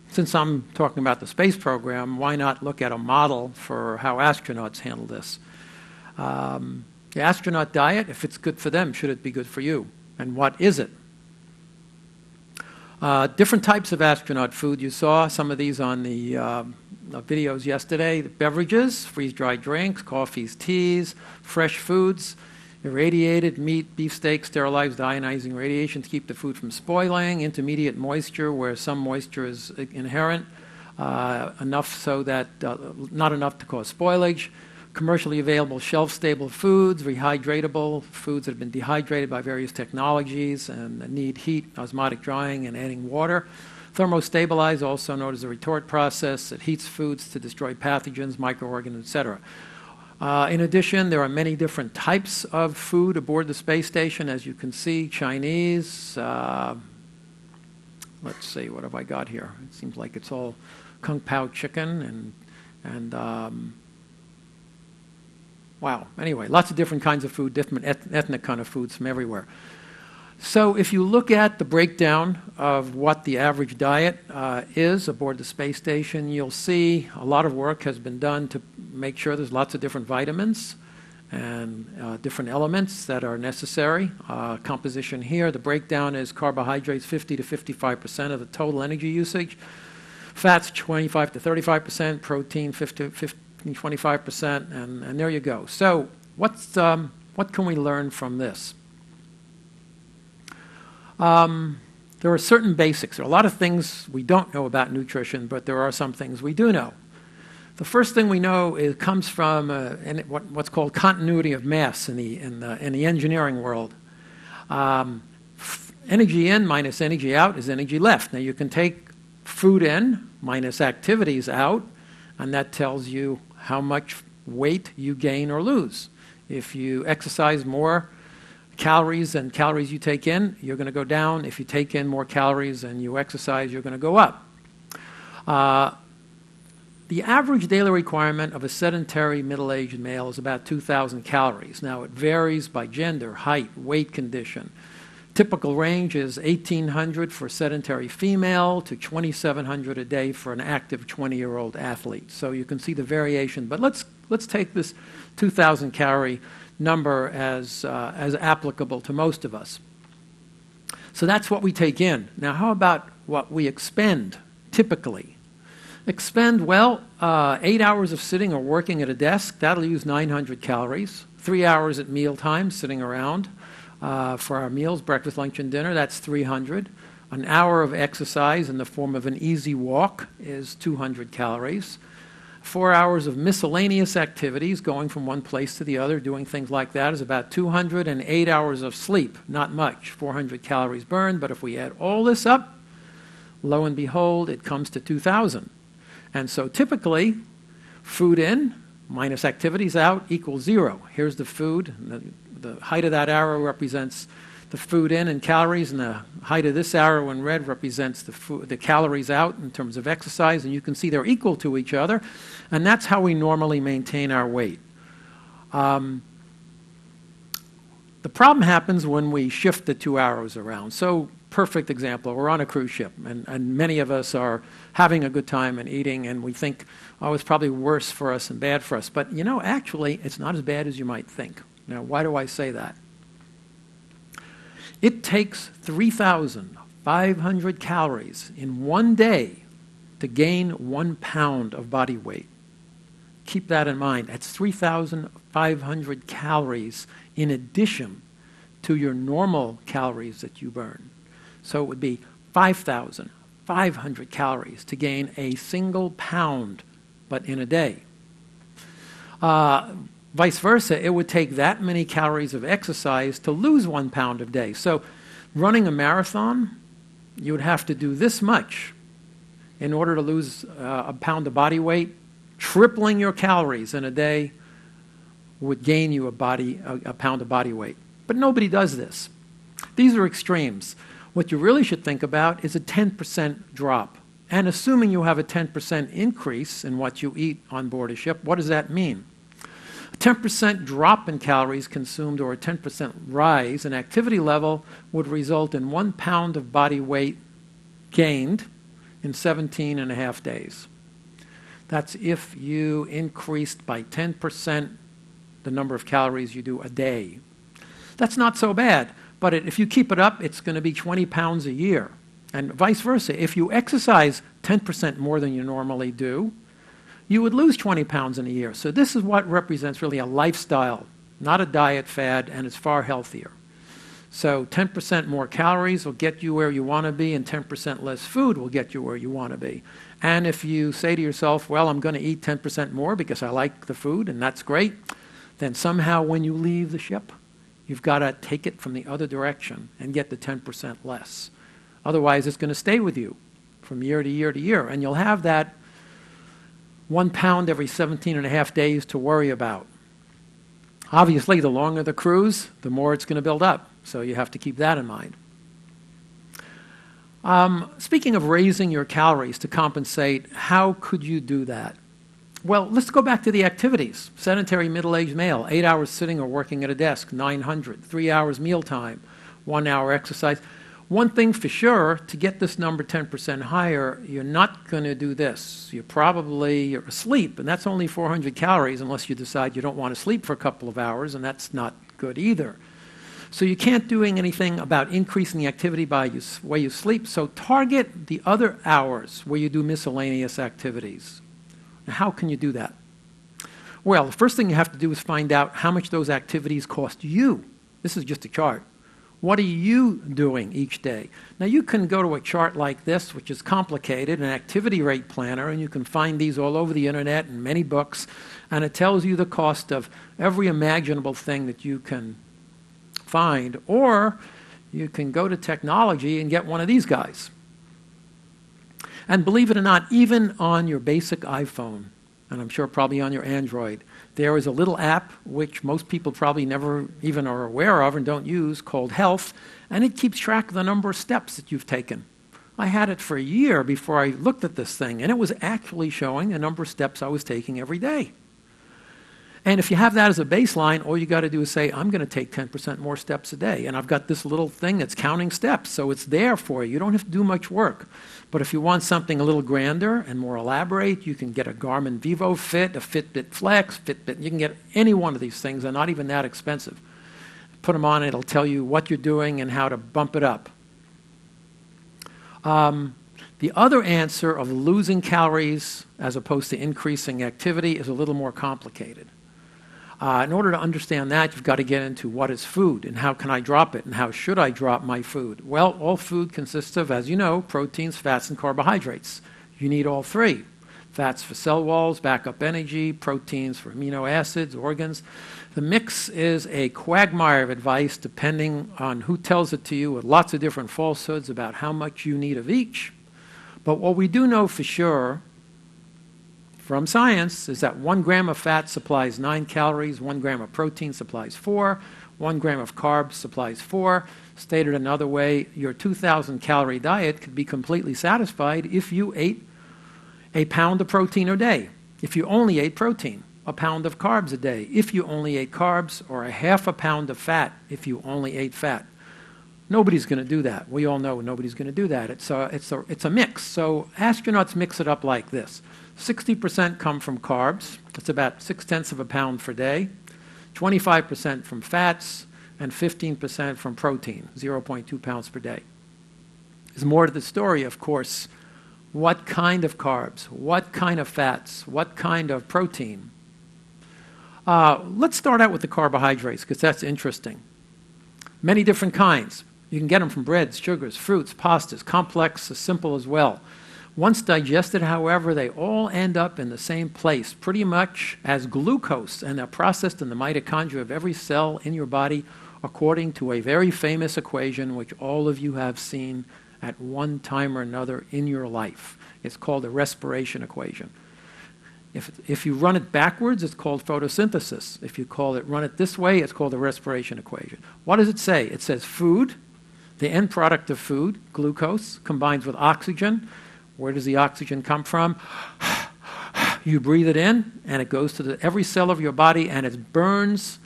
S1: since I'm talking about the space program, why not look at a model for how astronauts handle this? The astronaut diet, if it's good for them, should it be good for you? And what is it? Different types of astronaut food. You saw some of these on the videos yesterday. The beverages, freeze-dried drinks, coffees, teas, fresh foods, irradiated meat, beefsteak, sterilized ionizing radiation to keep the food from spoiling, intermediate moisture where some moisture is inherent, enough so that not enough to cause spoilage, commercially available shelf-stable foods, rehydratable foods that have been dehydrated by various technologies and need heat, osmotic drying, and adding water. Thermostabilized, also known as a retort process, that heats foods to destroy pathogens, microorganisms, etc. In addition, there are many different types of food aboard the space station, as you can see. Chinese, let's see, what have I got here? It seems like it's all Kung Pao chicken and Wow. Anyway, lots of different kinds of food, different ethnic kind of foods from everywhere. So if you look at the breakdown of what the average diet is aboard the space station, you'll see a lot of work has been done to make sure there's lots of different vitamins and different elements that are necessary. Composition here, the breakdown is carbohydrates 50 to 55% of the total energy usage, fats 25 to 35%, protein 25%, and there you go. So what can we learn from this? There are certain basics. There are a lot of things we don't know about nutrition, but there are some things we do know. The first thing we know comes from what's called continuity of mass in the engineering world. Energy in minus energy out is energy left. Now you can take food in minus activities out, and that tells you how much weight you gain or lose. If you exercise more calories than calories you take in, you're going to go down. If you take in more calories than you exercise, you're going to go up. The average daily requirement of a sedentary middle-aged male is about 2,000 calories. Now, it varies by gender, height, weight condition. Typical range is 1,800 for a sedentary female to 2,700 a day for an active 20-year-old athlete. So you can see the variation. But let's take this 2,000 calorie number as applicable to most of us. So that's what we take in. Now, how about what we expend typically? Expend, well, 8 hours of sitting or working at a desk, that'll use 900 calories. 3 hours at mealtime, sitting around for our meals, breakfast, lunch, and dinner, that's 300. An hour of exercise in the form of an easy walk is 200 calories. 4 hours of miscellaneous activities, going from one place to the other, doing things like that, is about 200, and 8 hours of sleep, not much, 400 calories burned. But if we add all this up, lo and behold, it comes to 2,000. And so typically, food in minus activities out equals 0. Here's the food. The height of that arrow represents the food in calories, and the height of this arrow in red represents the calories out in terms of exercise. And you can see they're equal to each other, and that's how we normally maintain our weight. The problem happens when we shift the two arrows around. So, perfect example, we're on a cruise ship, and many of us are having a good time and eating, and we think, oh, it's probably worse for us and bad for us. But, you know, actually, it's not as bad as you might think. Now, why do I say that? It takes 3,500 calories in one day to gain 1 pound of body weight. Keep that in mind. That's 3,500 calories in addition to your normal calories that you burn. So it would be 5,500 calories to gain a single pound, but in a day. Vice versa, it would take that many calories of exercise to lose 1 pound a day. So running a marathon, you would have to do this much in order to lose a pound of body weight. Tripling your calories in a day would gain you a pound of body weight. But nobody does this. These are extremes. What you really should think about is a 10% drop. And assuming you have a 10% increase in what you eat on board a ship, what does that mean? A 10% drop in calories consumed or a 10% rise in activity level would result in 1 pound of body weight gained in 17 and a half days. That's if you increased by 10% the number of calories you do a day. That's not so bad, but if you keep it up, it's going to be 20 pounds a year. And vice versa. If you exercise 10% more than you normally do, you would lose 20 pounds in a year. So this is what represents really a lifestyle, not a diet fad, and it's far healthier. So 10% more calories will get you where you want to be, and 10% less food will get you where you want to be. And if you say to yourself, well, I'm going to eat 10% more because I like the food, and that's great, then somehow when you leave the ship, you've got to take it from the other direction and get the 10% less. Otherwise, it's going to stay with you from year to year to year, and you'll have that 1 pound every 17 and a half days to worry about. Obviously, the longer the cruise, the more it's going to build up, so you have to keep that in mind. Speaking of raising your calories to compensate, how could you do that? Well, let's go back to the activities. Sedentary middle-aged male, 8 hours sitting or working at a desk, 900. 3 hours mealtime, 1 hour exercise. One thing for sure, to get this number 10% higher, you're not going to do this. You're asleep, and that's only 400 calories unless you decide you don't want to sleep for a couple of hours, and that's not good either. So you can't do anything about increasing the activity by the way you sleep, so target the other hours where you do miscellaneous activities. Now, how can you do that? Well, the first thing you have to do is find out how much those activities cost you. This is just a chart. What are you doing each day? Now, you can go to a chart like this, which is complicated, an activity rate planner, and you can find these all over the internet in many books, and it tells you the cost of every imaginable thing that you can find, or you can go to technology and get one of these guys. And believe it or not, even on your basic iPhone, and I'm sure probably on your Android, there is a little app which most people probably never even are aware of and don't use called Health, and it keeps track of the number of steps that you've taken. I had it for a year before I looked at this thing, and it was actually showing the number of steps I was taking every day. And if you have that as a baseline, all you got to do is say, I'm going to take 10% more steps a day. And I've got this little thing that's counting steps, so it's there for you. You don't have to do much work. But if you want something a little grander and more elaborate, you can get a Garmin Vivo Fit, a Fitbit Flex, Fitbit. You can get any one of these things. They're not even that expensive. Put them on, it'll tell you what you're doing and how to bump it up. The other answer of losing calories as opposed to increasing activity is a little more complicated. In order to understand that, you've got to get into what is food and how can I drop it and how should I drop my food. Well, all food consists of, as you know, proteins, fats, and carbohydrates. You need all three. Fats for cell walls, backup energy, proteins for amino acids, organs. The mix is a quagmire of advice depending on who tells it to you, with lots of different falsehoods about how much you need of each. But what we do know for sure from science is that 1 gram of fat supplies 9 calories, 1 gram of protein supplies 4, 1 gram of carbs supplies 4. Stated another way, your 2,000 calorie diet could be completely satisfied if you ate a pound of protein a day. If you only ate protein, a pound of carbs a day. If you only ate carbs, or a half a pound of fat if you only ate fat. Nobody's going to do that. We all know nobody's going to do that. It's a mix. So astronauts mix it up like this. 60% come from carbs. It's about 0.6 of a pound per day. 25% from fats, and 15% from protein, 0.2 pounds per day. There's more to the story, of course. What kind of carbs? What kind of fats? What kind of protein? Let's start out with the carbohydrates, because that's interesting. Many different kinds. You can get them from breads, sugars, fruits, pastas, complex, as simple as well. Once digested, however, they all end up in the same place, pretty much as glucose, and they're processed in the mitochondria of every cell in your body according to a very famous equation which all of you have seen at one time or another in your life. It's called the respiration equation. If you run it backwards, it's called photosynthesis. If you run it this way, it's called the respiration equation. What does it say? It says food, the end product of food, glucose, combines with oxygen. Where does the oxygen come from? You breathe it in, and it goes to every cell of your body, and it burns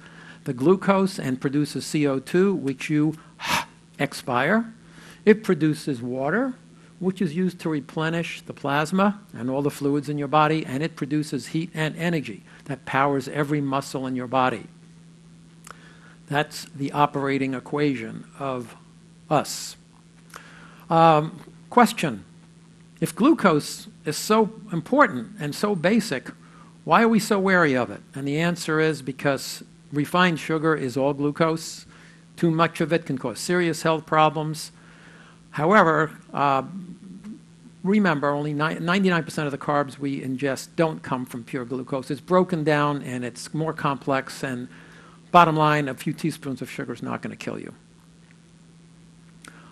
S1: the glucose and produces CO2, which you expire. It produces water, which is used to replenish the plasma and all the fluids in your body, and it produces heat and energy that powers every muscle in your body. That's the operating equation of us. Question. If glucose is so important and so basic, why are we so wary of it? And the answer is because refined sugar is all glucose. Too much of it can cause serious health problems. However, remember, only 99% of the carbs we ingest don't come from pure glucose. It's broken down and it's more complex, and bottom line, a few teaspoons of sugar is not going to kill you.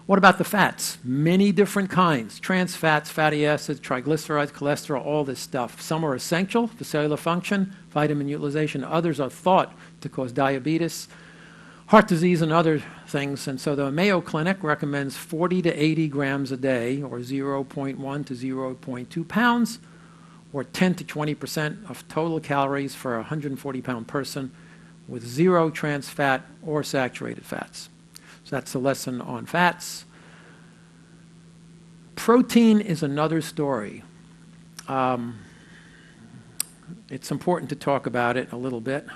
S1: What about the fats? Many different kinds. Trans fats, fatty acids, triglycerides, cholesterol, all this stuff. Some are essential for cellular function, vitamin utilization. Others are thought to cause diabetes, heart disease, and other things. And so the Mayo Clinic recommends 40 to 80 grams a day, or 0.1 to 0.2 pounds, or 10 to 20% of total calories for a 140-pound person with 0 trans fat or saturated fats. So that's the lesson on fats. Protein is another story. It's important to talk about it a little bit.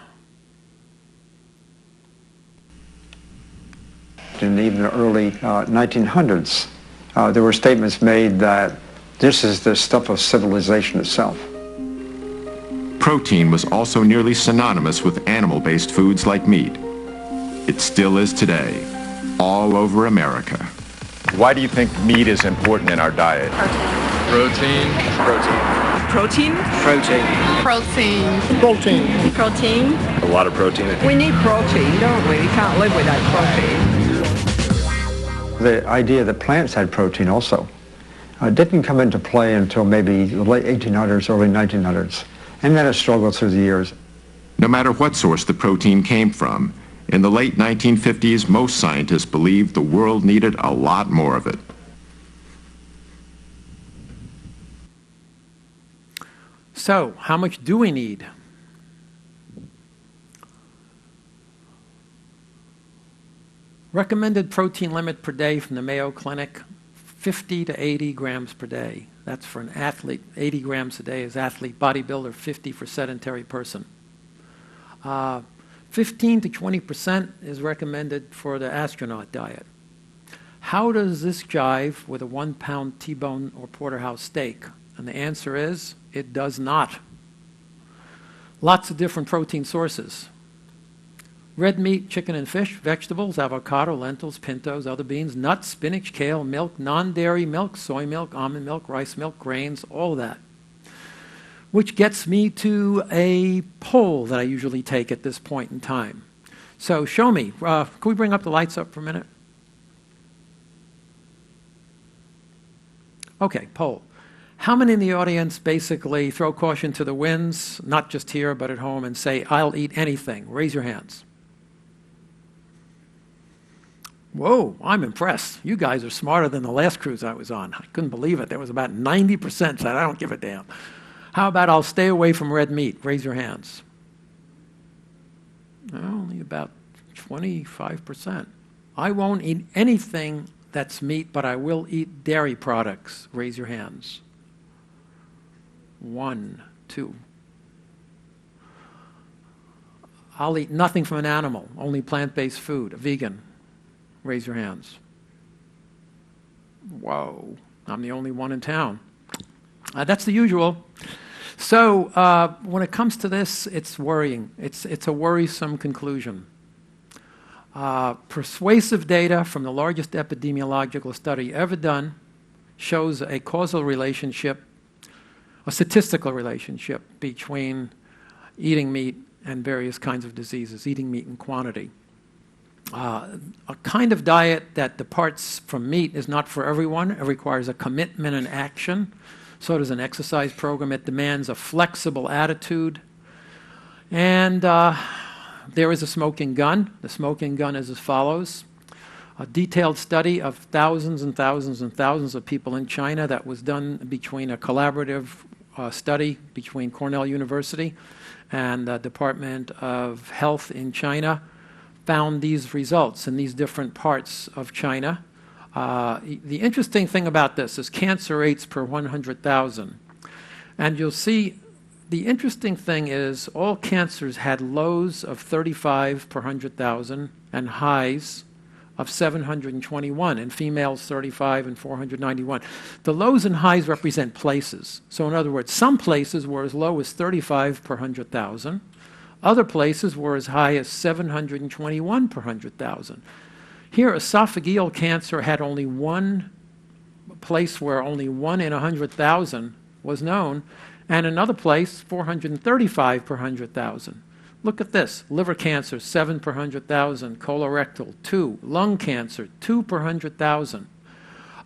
S16: In even the early 1900s, there were statements made that this is the stuff of civilization itself.
S5: Protein was also nearly synonymous with animal-based foods like meat. It still is today, all over America.
S17: Why do you think meat is important in our diet?
S11: Protein.
S18: Protein?
S19: Protein.
S18: Protein.
S19: Protein.
S18: Protein.
S17: A lot of protein.
S6: We need protein, don't we? We can't live without protein.
S16: The idea that plants had protein also didn't come into play until maybe the late 1800s, early 1900s, and then it struggled through the years.
S5: No matter what source the protein came from, in the late 1950s, most scientists believed the world needed a lot more of it.
S1: So, how much do we need? Recommended protein limit per day from the Mayo Clinic, 50 to 80 grams per day. That's for an athlete. 80 grams a day is athlete, bodybuilder, 50 for sedentary person. 15 to 20% is recommended for the astronaut diet. How does this jive with a 1-pound T-bone or porterhouse steak? And the answer is, it does not. Lots of different protein sources. Red meat, chicken and fish, vegetables, avocado, lentils, pintos, other beans, nuts, spinach, kale, milk, non-dairy milk, soy milk, almond milk, rice milk, grains, all of that. Which gets me to a poll that I usually take at this point in time. So show me. Can we bring up the lights up for a minute? Okay, poll. How many in the audience basically throw caution to the winds, not just here but at home, and say, I'll eat anything? Raise your hands. Whoa, I'm impressed. You guys are smarter than the last cruise I was on. I couldn't believe it. There was about 90% said, I don't give a damn. How about I'll stay away from red meat? Raise your hands. Only about 25%. I won't eat anything that's meat, but I will eat dairy products. Raise your hands. 1, 2. I'll eat nothing from an animal, only plant-based food, a vegan. Raise your hands. Whoa, I'm the only one in town. That's the usual. So when it comes to this, it's worrying. It's a worrisome conclusion. Persuasive data from the largest epidemiological study ever done shows a causal relationship, a statistical relationship between eating meat and various kinds of diseases, eating meat in quantity. A kind of diet that departs from meat is not for everyone. It requires a commitment and action. So does an exercise program. It demands a flexible attitude. And there is a smoking gun. The smoking gun is as follows. A detailed study of thousands and thousands and thousands of people in China that was done between a collaborative study between Cornell University and the Department of Health in China found these results in these different parts of China. The interesting thing about this is cancer rates per 100,000. And you'll see the interesting thing is all cancers had lows of 35 per 100,000 and highs of 721, in females 35 and 491. The lows and highs represent places. So in other words, some places were as low as 35 per 100,000. Other places were as high as 721 per 100,000. Here, esophageal cancer had only one place where only 1 in 100,000 was known, and another place, 435 per 100,000. Look at this. Liver cancer, 7 per 100,000. Colorectal, 2. Lung cancer, 2 per 100,000.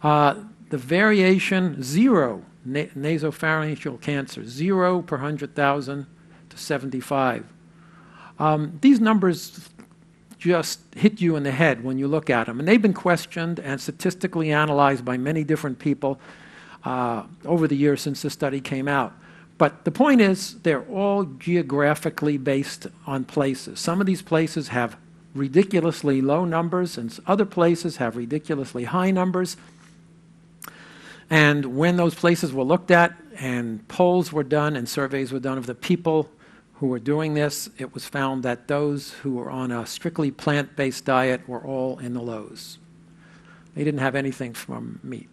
S1: The variation, 0. Nasopharyngeal cancer, 0 per 100,000 to 75. These numbers just hit you in the head when you look at them. And they've been questioned and statistically analyzed by many different people over the years since the study came out. But the point is, they're all geographically based on places. Some of these places have ridiculously low numbers, and other places have ridiculously high numbers. And when those places were looked at, and polls were done, and surveys were done of the people who were doing this, it was found that those who were on a strictly plant-based diet were all in the lows. They didn't have anything from meat.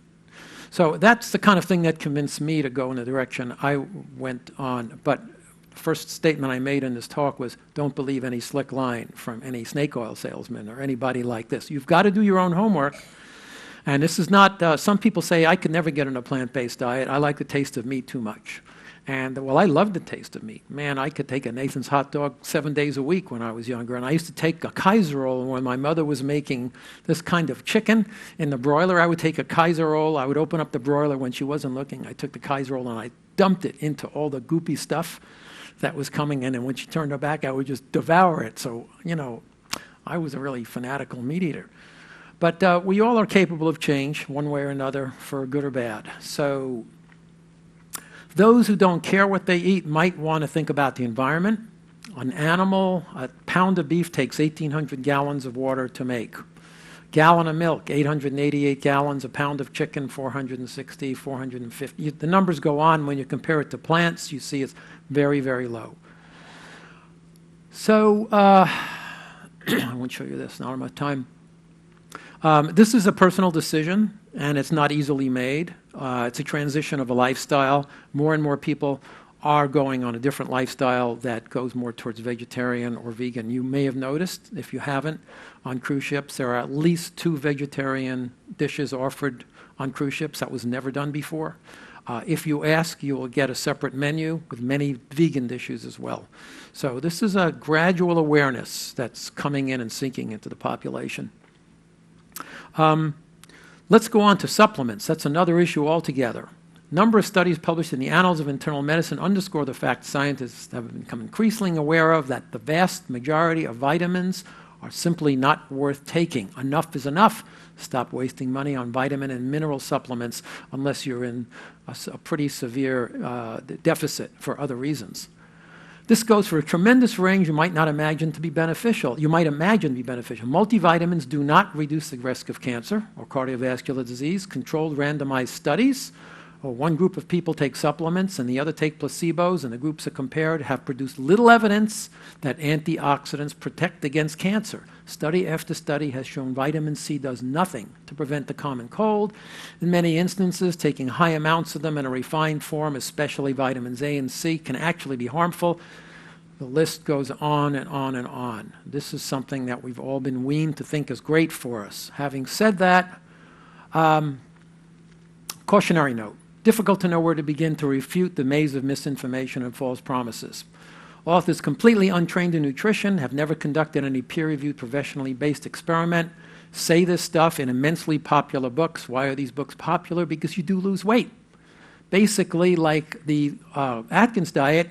S1: So that's the kind of thing that convinced me to go in the direction I went on. But the first statement I made in this talk was, don't believe any slick line from any snake oil salesman or anybody like this. You've got to do your own homework. And this is not, some people say, I could never get on a plant-based diet. I like the taste of meat too much. And, well, I love the taste of meat. Man, I could take a Nathan's hot dog 7 days a week when I was younger. And I used to take a Kaiser roll when my mother was making this kind of chicken in the broiler. I would take a Kaiser roll. I would open up the broiler when she wasn't looking. I took the Kaiser roll and I dumped it into all the goopy stuff that was coming in. And when she turned her back, I would just devour it. So, you know, I was a really fanatical meat eater. But we all are capable of change one way or another, for good or bad. So those who don't care what they eat might want to think about the environment. An animal, a pound of beef takes 1,800 gallons of water to make. Gallon of milk, 888 gallons. A pound of chicken, 460, 450. The numbers go on. When you compare it to plants, you see it's very, very low. So I won't show you this, not enough time. This is a personal decision, and it's not easily made. It's a transition of a lifestyle. More and more people are going on a different lifestyle that goes more towards vegetarian or vegan. You may have noticed, if you haven't, on cruise ships, there are at least 2 vegetarian dishes offered on cruise ships. That was never done before. If you ask, you will get a separate menu with many vegan dishes as well. So this is a gradual awareness that's coming in and sinking into the population. Let's go on to supplements. That's another issue altogether. Number of studies published in the Annals of Internal Medicine underscore the fact scientists have become increasingly aware of that the vast majority of vitamins are simply not worth taking. Enough is enough. Stop wasting money on vitamin and mineral supplements unless you're in a pretty severe deficit for other reasons. This goes for a tremendous range you might not imagine to be beneficial. You might imagine to be beneficial. Multivitamins do not reduce the risk of cancer or cardiovascular disease. Controlled randomized studies, or one group of people take supplements and the other take placebos, and the groups are compared, have produced little evidence that antioxidants protect against cancer. Study after study has shown vitamin C does nothing to prevent the common cold. In many instances, taking high amounts of them in a refined form, especially vitamins A and C, can actually be harmful. The list goes on and on and on. This is something that we've all been weaned to think is great for us. Having said that, cautionary note. Difficult to know where to begin to refute the maze of misinformation and false promises. Authors completely untrained in nutrition, have never conducted any peer-reviewed, professionally based experiment, say this stuff in immensely popular books. Why are these books popular? Because you do lose weight. Basically, like the Atkins diet,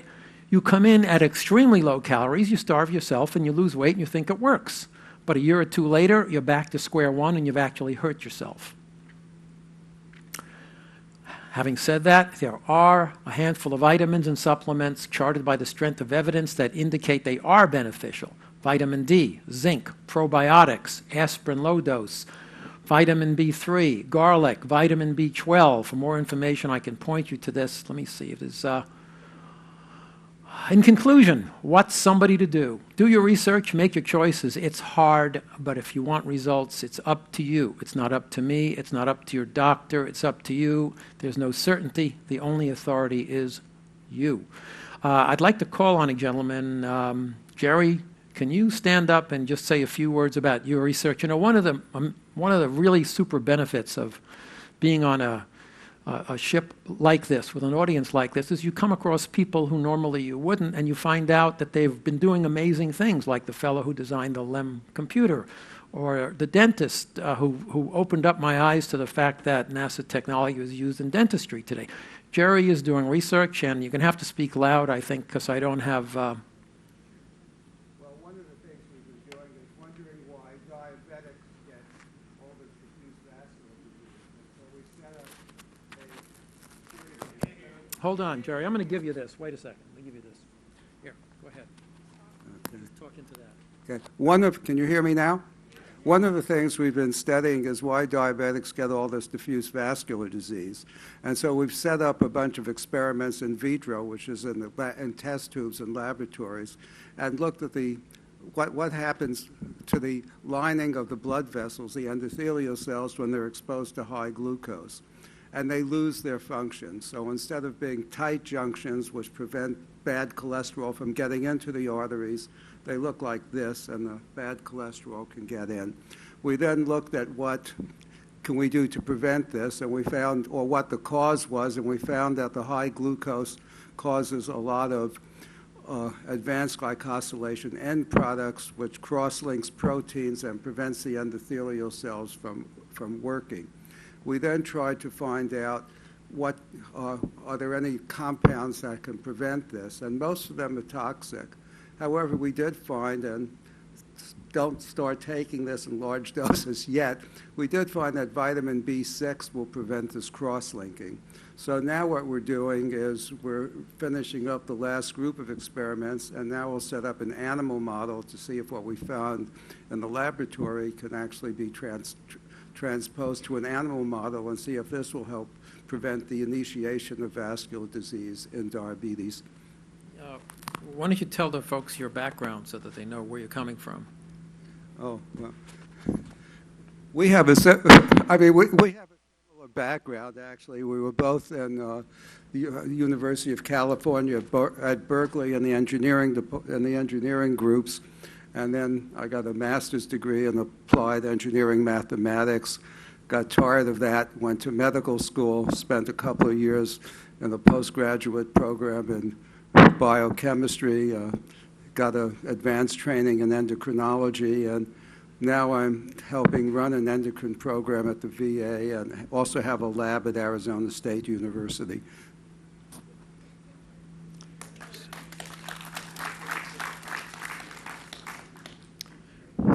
S1: you come in at extremely low calories, you starve yourself, and you lose weight, and you think it works. But a year or two later, you're back to square one, and you've actually hurt yourself. Having said that, there are a handful of vitamins and supplements charted by the strength of evidence that indicate they are beneficial. Vitamin D, zinc, probiotics, aspirin low dose, vitamin B3, garlic, vitamin B12. For more information, I can point you to this. Let me see if there's... In conclusion, what's somebody to do? Do your research, make your choices. It's hard, but if you want results, it's up to you. It's not up to me. It's not up to your doctor. It's up to you. There's no certainty. The only authority is you. I'd like to call on a gentleman. Jerry, can you stand up and just say a few words about your research? You know, one of the really super benefits of being on a ship like this, with an audience like this, is you come across people who normally you wouldn't, and you find out that they've been doing amazing things, like the fellow who designed the LEM computer, or the dentist who opened up my eyes to the fact that NASA technology is used in dentistry today. Jerry is doing research, and you're going to have to speak loud, I think, because I don't have...
S19: Well, one of the things we've been doing is wondering why diabetics get all this diffuse vascular disease. And so we set up
S1: Hold on, Jerry. I'm going to give you this. Wait a second. Let me give you this. Here, go ahead. Talk into that.
S19: Okay. Can you hear me now? One of the things we've been studying is why diabetics get all this diffuse vascular disease. And so we've set up a bunch of experiments in vitro, which is in test tubes and laboratories, and looked at what happens to the lining of the blood vessels, the endothelial cells, when they're exposed to high glucose. And they lose their function. So instead of being tight junctions, which prevent bad cholesterol from getting into the arteries, they look like this, and the bad cholesterol can get in. We then looked at what can we do to prevent this, and we found, or what the cause was, and we found that the high glucose causes a lot of advanced glycosylation end products, which cross-links proteins and prevents the endothelial cells from working. We then tried to find out are there any compounds that can prevent this, and most of them are toxic. However, we did find, and don't start taking this in large doses yet, we did find that vitamin B6 will prevent this cross-linking. So now what we're doing is we're finishing up the last group of experiments, and now we'll set up an animal model to see if what we found in the laboratory can actually be transposed to an animal model, and see if this will help prevent the initiation of vascular disease in diabetes.
S1: Why don't you tell the folks your background so that they know where you're coming from?
S19: Oh, well, we have we have a similar background, actually. We were both in the University of California at Berkeley in the engineering groups, and then I got a master's degree in applied engineering mathematics. Got tired of that, went to medical school, spent a couple of years in a postgraduate program in biochemistry, got an advanced training in endocrinology, and now I'm helping run an endocrine program at the VA and also have a lab at Arizona State University.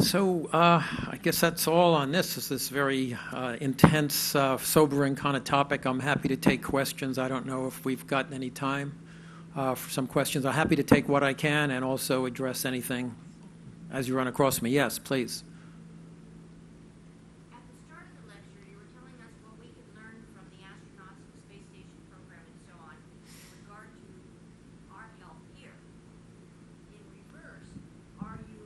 S1: So I guess that's all on this. It's this very intense, sobering kind of topic. I'm happy to take questions. I don't know if we've got any time for some questions. I'm happy to take what I can and also address anything as you run across me. Yes, please.
S3: At the start of the lecture, you were telling us what we could learn from the astronauts and the space station program and so on in regard to our health here. In reverse, are they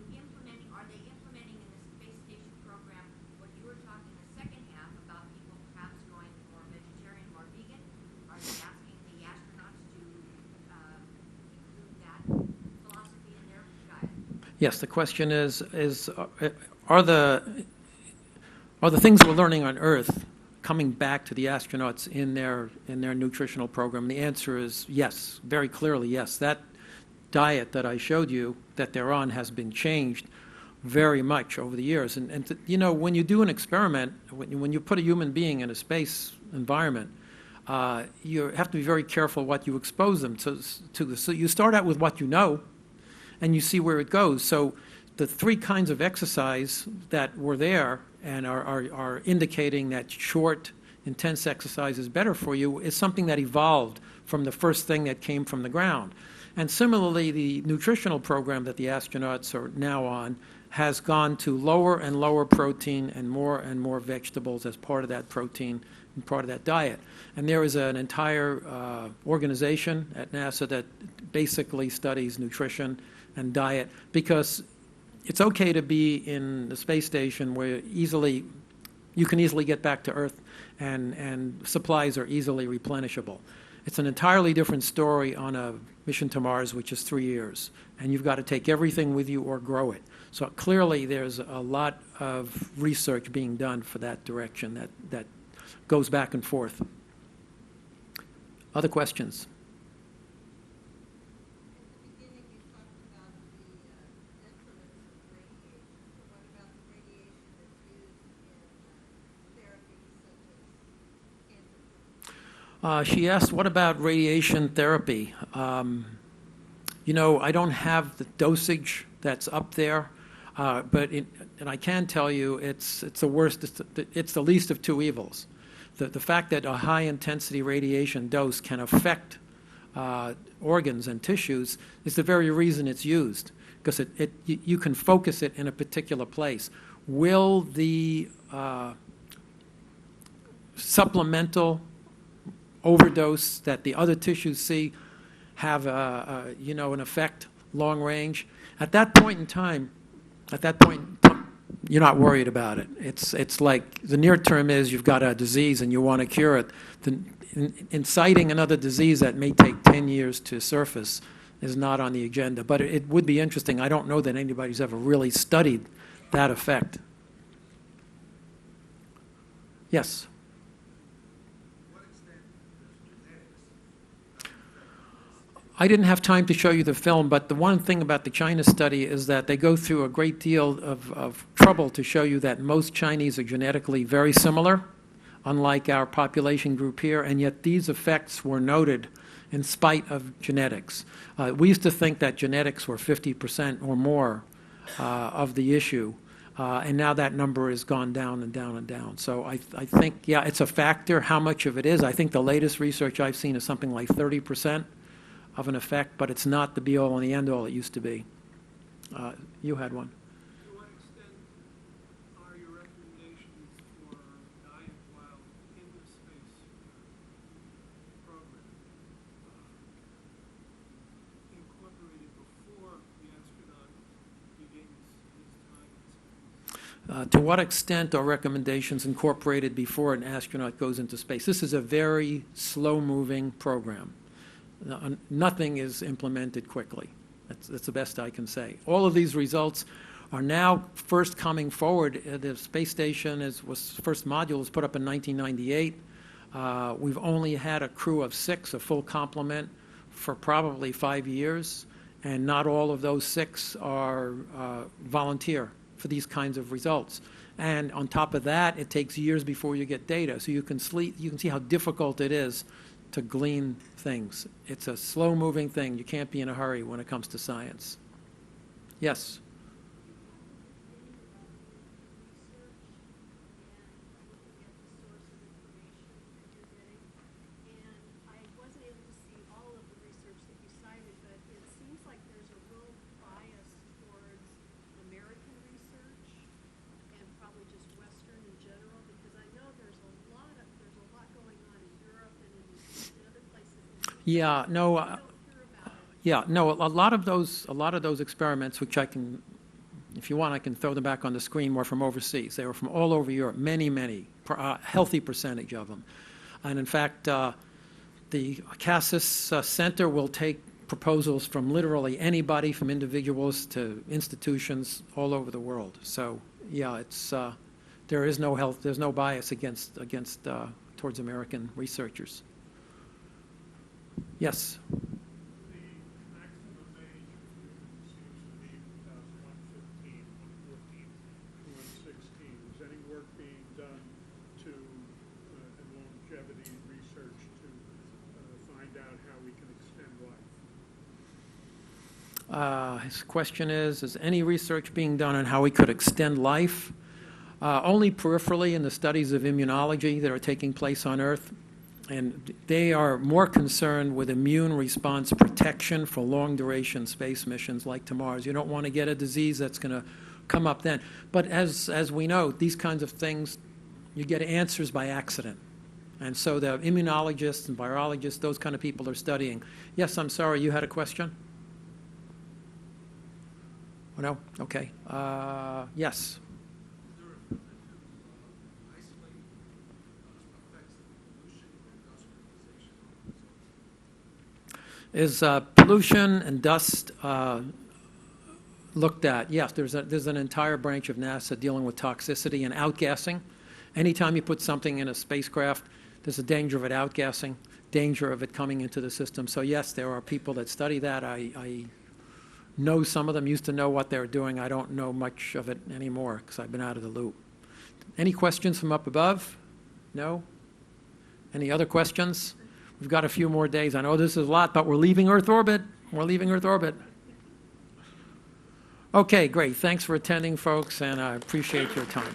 S3: implementing in the space station program what you were talking in the second half about people perhaps going more vegetarian, more vegan? Are they asking the astronauts to include that philosophy in their diet?
S1: Yes, the question is are the things we're learning on Earth coming back to the astronauts in their nutritional program? The answer is yes, very clearly yes. That diet that I showed you that they're on has been changed very much over the years. And you know, when you do an experiment, when you put a human being in a space environment, you have to be very careful what you expose them to. So you start out with what you know, and you see where it goes. So the three kinds of exercise that were there and are indicating that short, intense exercise is better for you is something that evolved from the first thing that came from the ground. And similarly, the nutritional program that the astronauts are now on has gone to lower and lower protein and more vegetables as part of that protein and part of that diet. And there is an entire organization at NASA that basically studies nutrition and diet, because it's okay to be in the space station where you can easily get back to Earth and supplies are easily replenishable. It's an entirely different story on a mission to Mars, which is 3 years, and you've got to take everything with you or grow it. So clearly there's a lot of research being done for that direction that goes back and forth. Other questions? She asked, what about radiation therapy? You know, I don't have the dosage that's up there, and I can tell you it's the worst, it's the least of two evils. The fact that a high-intensity radiation dose can affect organs and tissues is the very reason it's used, because you can focus it in a particular place. Will the supplemental overdose that the other tissues see have an effect long range? At that point in time, you're not worried about it. It's like the near term is you've got a disease and you want to cure it. Inciting another disease that may take 10 years to surface is not on the agenda. But it would be interesting. I don't know that anybody's ever really studied that effect. Yes? I didn't have time to show you the film, but the one thing about the China study is that they go through a great deal of trouble to show you that most Chinese are genetically very similar, unlike our population group here, and yet these effects were noted in spite of genetics. We used to think that genetics were 50% or more of the issue, and now that number has gone down and down and down. So I think, yeah, it's a factor. How much of it is? I think the latest research I've seen is something like 30% of an effect, but it's not the be-all and the end-all it used to be. You had one.
S2: To what extent are your recommendations for diet while in the space program incorporated before the astronaut begins his time in space?
S1: To what extent are recommendations incorporated before an astronaut goes into space? This is a very slow-moving program. Nothing is implemented quickly. That's the best I can say. All of these results are now first coming forward. The space station first module was put up in 1998. We've only had a crew of 6, a full complement, for probably 5 years, and not all of those 6 are volunteer for these kinds of results. And on top of that, it takes years before you get data. So you can see how difficult it is to glean things. It's a slow-moving thing. You can't be in a hurry when it comes to science. Yes? Yeah, no, a lot of those experiments, which I can, if you want, I can throw them back on the screen, were from overseas. They were from all over Europe, many, healthy percentage of them. And in fact, the Cassis Center will take proposals from literally anybody, from individuals to institutions all over the world. So yeah, there's no bias towards American researchers. Yes?
S2: The maximum age seems to be 115, 114, 116. Is any work being done in longevity research to find out how we can extend life?
S1: His question is any research being done on how we could extend life? Only peripherally in the studies of immunology that are taking place on Earth. And they are more concerned with immune response protection for long-duration space missions like to Mars. You don't want to get a disease that's going to come up then. But as we know, these kinds of things, you get answers by accident. And so the immunologists and virologists, those kind of people are studying. Yes, I'm sorry, you had a question? Oh, no? Okay. Yes. Is pollution and dust looked at? Yes, there's an entire branch of NASA dealing with toxicity and outgassing. Anytime you put something in a spacecraft, there's a danger of it outgassing, danger of it coming into the system. So yes, there are people that study that. I know some of them used to know what they were doing. I don't know much of it anymore because I've been out of the loop. Any questions from up above? No? Any other questions? We've got a few more days. I know this is a lot, but we're leaving Earth orbit. We're leaving Earth orbit. Okay, great. Thanks for attending, folks, and I appreciate your time.